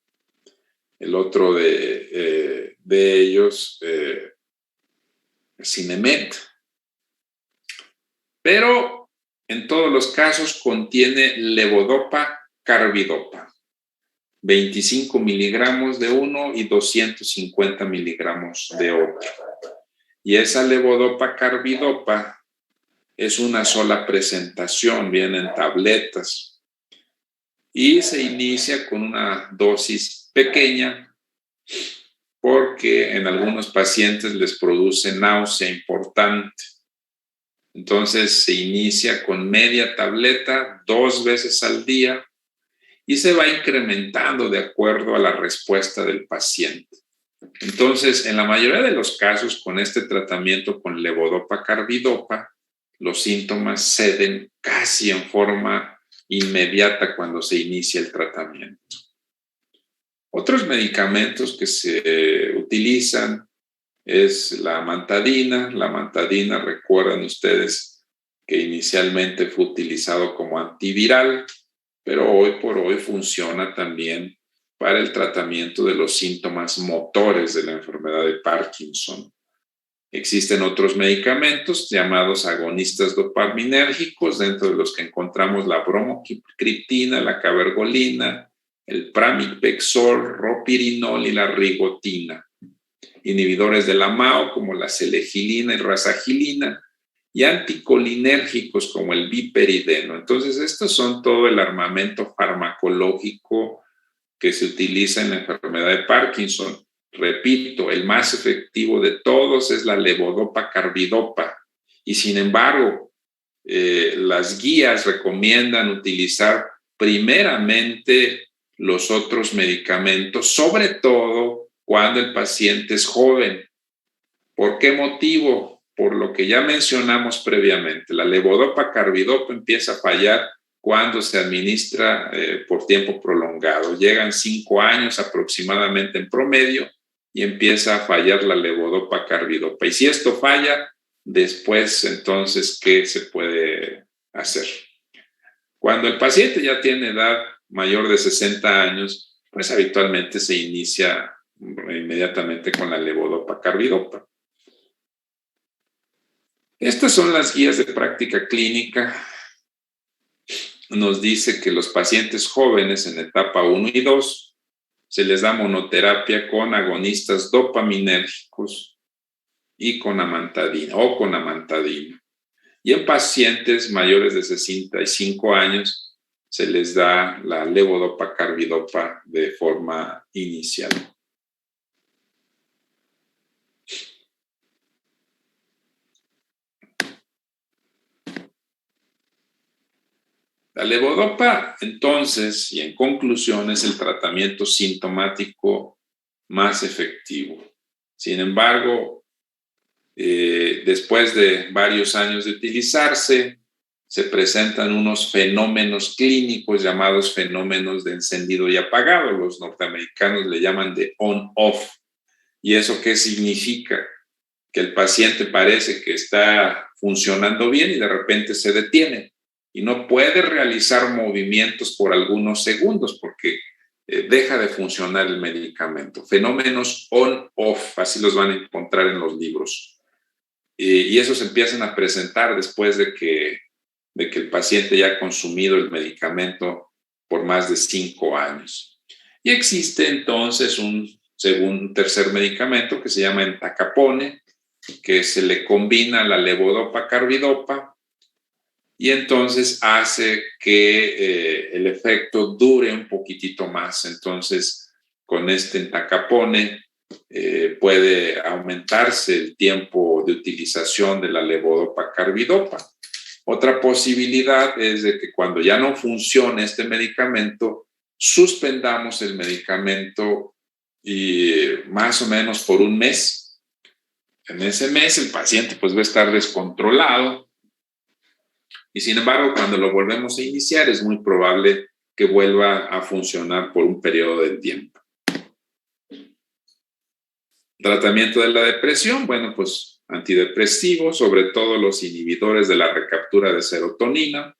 el otro de ellos, Sinemet. Pero en todos los casos contiene levodopa carbidopa, 25 miligramos de uno y 250 miligramos de otro. Y esa levodopa carbidopa es una sola presentación, vienen tabletas. Y se inicia con una dosis pequeña porque en algunos pacientes les produce náusea importante. Entonces se inicia con media tableta 2 veces al día y se va incrementando de acuerdo a la respuesta del paciente. Entonces, en la mayoría de los casos con este tratamiento con levodopa carbidopa, los síntomas ceden casi en forma inmediata cuando se inicia el tratamiento. Otros medicamentos que se utilizan es la amantadina. La amantadina, recuerdan ustedes que inicialmente fue utilizado como antiviral, pero hoy por hoy funciona también para el tratamiento de los síntomas motores de la enfermedad de Parkinson. Existen otros medicamentos llamados agonistas dopaminérgicos, dentro de los que encontramos la bromocriptina, la cabergolina, el pramipexol, ropirinol y la rigotina. Inhibidores de la MAO como la selegilina y rasagilina y anticolinérgicos como el biperideno. Entonces, estos son todo el armamento farmacológico que se utiliza en la enfermedad de Parkinson. Repito, el más efectivo de todos es la levodopa carbidopa y sin embargo, las guías recomiendan utilizar primeramente los otros medicamentos, sobre todo cuando el paciente es joven. ¿Por qué motivo? Por lo que ya mencionamos previamente. La levodopa carbidopa empieza a fallar cuando se administra por tiempo prolongado. Llegan 5 años aproximadamente en promedio y empieza a fallar la levodopa carbidopa. Y si esto falla, después entonces, ¿qué se puede hacer? Cuando el paciente ya tiene edad mayor de 60 años, pues habitualmente se inicia inmediatamente con la levodopa carbidopa. Estas son las guías de práctica clínica. Nos dice que los pacientes jóvenes en etapa 1 y 2 se les da monoterapia con agonistas dopaminérgicos y con amantadina o con amantadina. Y en pacientes mayores de 65 años se les da la levodopa carbidopa de forma inicial. La levodopa, entonces, y en conclusión, es el tratamiento sintomático más efectivo. Sin embargo, Después de varios años de utilizarse, se presentan unos fenómenos clínicos llamados fenómenos de encendido y apagado. Los norteamericanos le llaman de on-off. ¿Y eso qué significa? Que el paciente parece que está funcionando bien y de repente se detiene y no puede realizar movimientos por algunos segundos porque deja de funcionar el medicamento. Fenómenos on-off, así los van a encontrar en los libros. Y esos empiezan a presentar después de que el paciente ya ha consumido el medicamento por más de 5 años. Y existe entonces un tercer medicamento que se llama entacapone, que se le combina la levodopa-carbidopa y entonces hace que el efecto dure un poquitito más. Entonces, con este entacapone puede aumentarse el tiempo de utilización de la levodopa-carbidopa. Otra posibilidad es de que cuando ya no funcione este medicamento, suspendamos el medicamento y más o menos por un mes. En ese mes el paciente pues va a estar descontrolado y sin embargo cuando lo volvemos a iniciar es muy probable que vuelva a funcionar por un periodo de tiempo. Tratamiento de la depresión, bueno, pues antidepresivos, sobre todo los inhibidores de la recaptura de serotonina.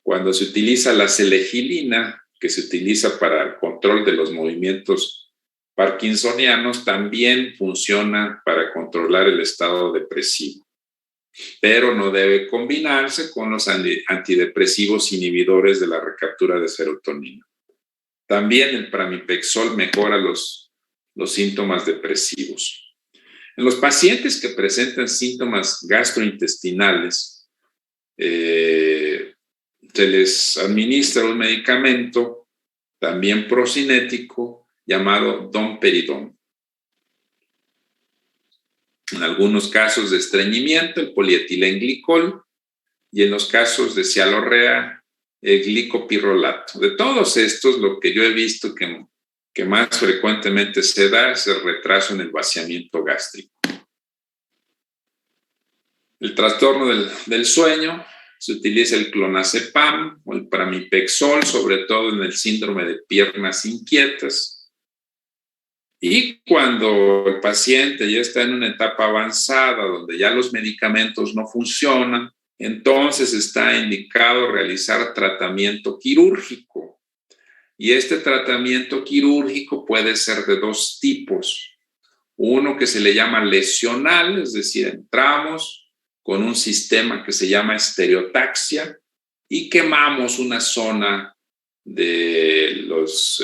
Cuando se utiliza la selegilina, que se utiliza para el control de los movimientos parkinsonianos, también funciona para controlar el estado depresivo, pero no debe combinarse con los antidepresivos inhibidores de la recaptura de serotonina. También el pramipexol mejora los síntomas depresivos. En los pacientes que presentan síntomas gastrointestinales, se les administra un medicamento también procinético llamado domperidón. En algunos casos de estreñimiento, el polietilenglicol, y en los casos de cialorrea, el glicopirrolato. De todos estos, lo que yo he visto que más frecuentemente se da es el retraso en el vaciamiento gástrico. El trastorno del sueño, se utiliza el clonazepam o el pramipexol, sobre todo en el síndrome de piernas inquietas. Y cuando el paciente ya está en una etapa avanzada, donde ya los medicamentos no funcionan, entonces está indicado realizar tratamiento quirúrgico. Y este tratamiento quirúrgico puede ser de 2 tipos. Uno que se le llama lesional, es decir, entramos con un sistema que se llama estereotaxia y quemamos una zona de los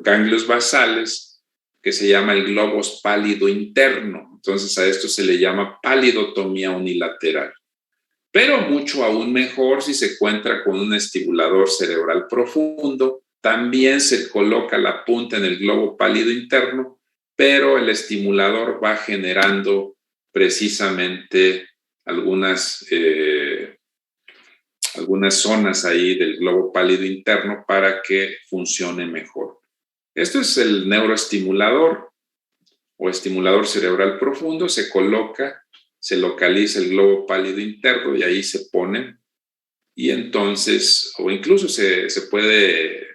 ganglios basales que se llama el globus pálido interno. Entonces a esto se le llama palidotomía unilateral. Pero mucho aún mejor si se cuenta con un estimulador cerebral profundo. También se coloca la punta en el globo pálido interno, pero el estimulador va generando precisamente algunas zonas ahí del globo pálido interno para que funcione mejor. Esto es el neuroestimulador o estimulador cerebral profundo. Se coloca, se localiza el globo pálido interno y ahí se pone. Y entonces, o incluso se puede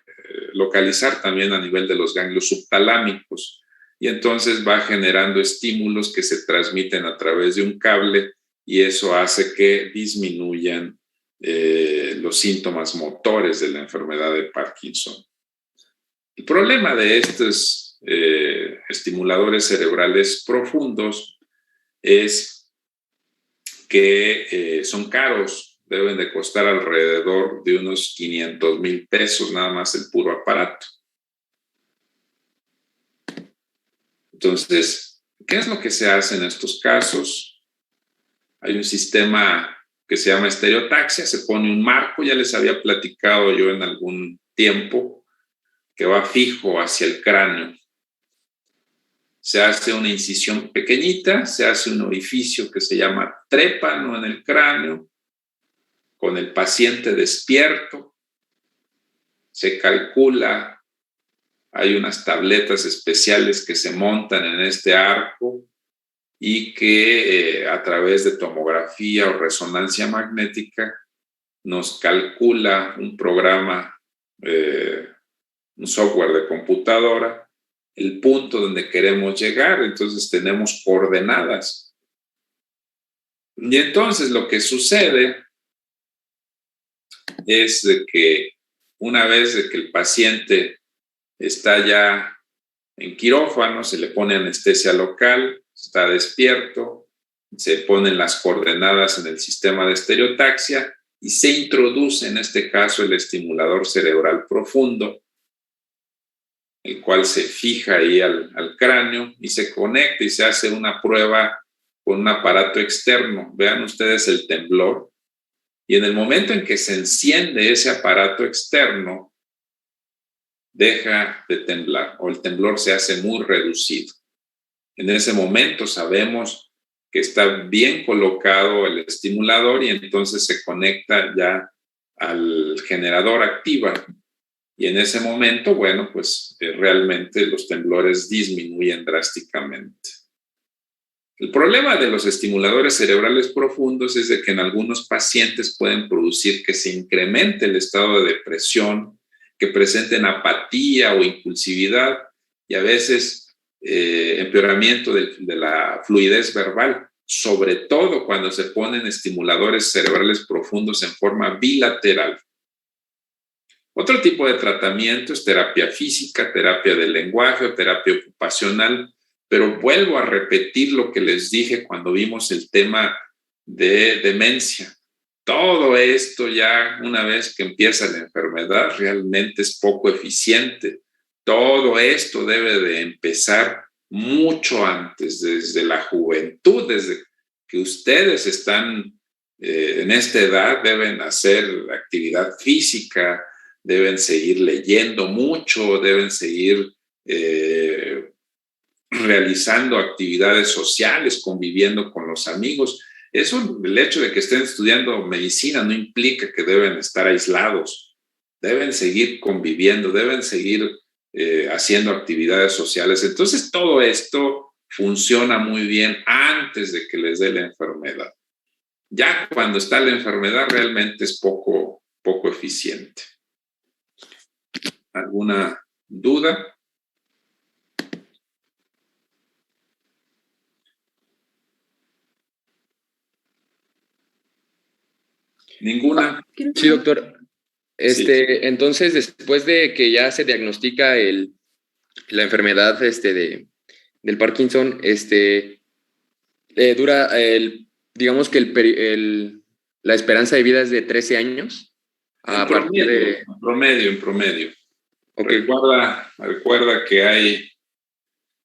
localizar también a nivel de los ganglios subtalámicos y entonces va generando estímulos que se transmiten a través de un cable y eso hace que disminuyan los síntomas motores de la enfermedad de Parkinson. El problema de estos estimuladores cerebrales profundos es que son caros. Deben de costar alrededor de unos 500,000 pesos nada más el puro aparato. Entonces, ¿qué es lo que se hace en estos casos? Hay un sistema que se llama estereotaxia, se pone un marco, ya les había platicado yo en algún tiempo, que va fijo hacia el cráneo. Se hace una incisión pequeñita, se hace un orificio que se llama trépano en el cráneo, con el paciente despierto, se calcula, hay unas tabletas especiales que se montan en este arco y que a través de tomografía o resonancia magnética nos calcula un programa, un software de computadora, el punto donde queremos llegar. Entonces tenemos coordenadas. Y entonces lo que sucede es de que una vez de que el paciente está ya en quirófano, se le pone anestesia local, está despierto, se ponen las coordenadas en el sistema de estereotaxia y se introduce en este caso el estimulador cerebral profundo, el cual se fija ahí al cráneo y se conecta y se hace una prueba con un aparato externo. Vean ustedes el temblor. Y en el momento en que se enciende ese aparato externo, deja de temblar o el temblor se hace muy reducido. En ese momento sabemos que está bien colocado el estimulador y entonces se conecta ya al generador activa. Y en ese momento, bueno, pues realmente los temblores disminuyen drásticamente. El problema de los estimuladores cerebrales profundos es de que en algunos pacientes pueden producir que se incremente el estado de depresión, que presenten apatía o impulsividad y a veces empeoramiento de la fluidez verbal, sobre todo cuando se ponen estimuladores cerebrales profundos en forma bilateral. Otro tipo de tratamiento es terapia física, terapia del lenguaje o terapia ocupacional, pero vuelvo a repetir lo que les dije cuando vimos el tema de demencia. Todo esto ya una vez que empieza la enfermedad realmente es poco eficiente. Todo esto debe de empezar mucho antes, desde la juventud, desde que ustedes están en esta edad, deben hacer actividad física, deben seguir leyendo mucho, deben seguir realizando actividades sociales, conviviendo con los amigos. Eso, el hecho de que estén estudiando medicina no implica que deben estar aislados. Deben seguir conviviendo, deben seguir haciendo actividades sociales. Entonces, todo esto funciona muy bien antes de que les dé la enfermedad. Ya cuando está la enfermedad realmente es poco eficiente. ¿Alguna duda? ¿Ninguna? Sí, doctor. Sí. Entonces, después de que ya se diagnostica la enfermedad del Parkinson, dura digamos que la esperanza de vida es de 13 años. En promedio. Okay. Recuerda que hay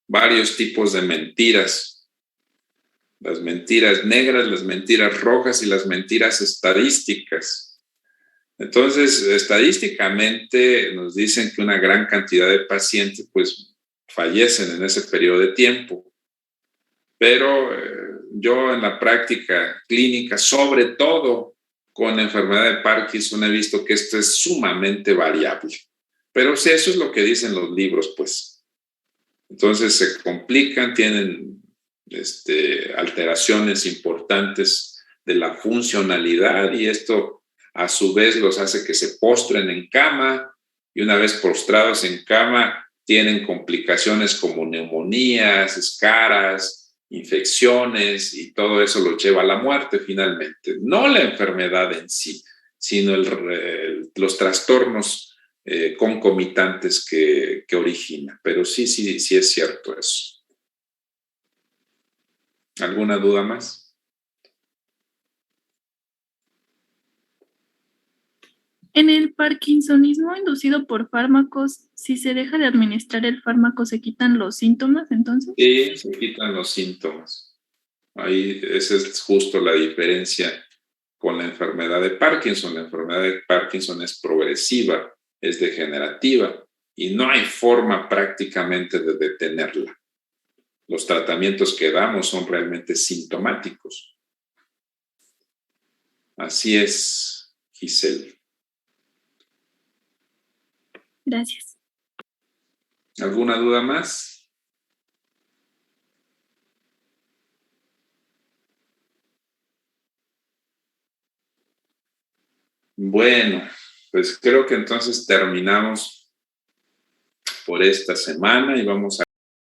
varios tipos de mentiras. Las mentiras negras, las mentiras rojas y las mentiras estadísticas. Entonces, estadísticamente nos dicen que una gran cantidad de pacientes pues fallecen en ese periodo de tiempo. Pero yo en la práctica clínica, sobre todo con la enfermedad de Parkinson, he visto que esto es sumamente variable. Pero sí, eso es lo que dicen los libros, pues. Entonces se complican, tienen alteraciones importantes de la funcionalidad y esto a su vez los hace que se postren en cama y una vez postrados en cama tienen complicaciones como neumonías, escaras, infecciones y todo eso los lleva a la muerte finalmente. No la enfermedad en sí, sino los trastornos concomitantes que origina. Pero sí es cierto eso. ¿Alguna duda más? En el parkinsonismo inducido por fármacos, si se deja de administrar el fármaco, ¿se quitan los síntomas entonces? Sí, se quitan los síntomas. Ahí esa es justo la diferencia con la enfermedad de Parkinson. La enfermedad de Parkinson es progresiva, es degenerativa y no hay forma prácticamente de detenerla. Los tratamientos que damos son realmente sintomáticos. Así es, Giselle. Gracias. ¿Alguna duda más? Bueno, pues creo que entonces terminamos por esta semana y vamos a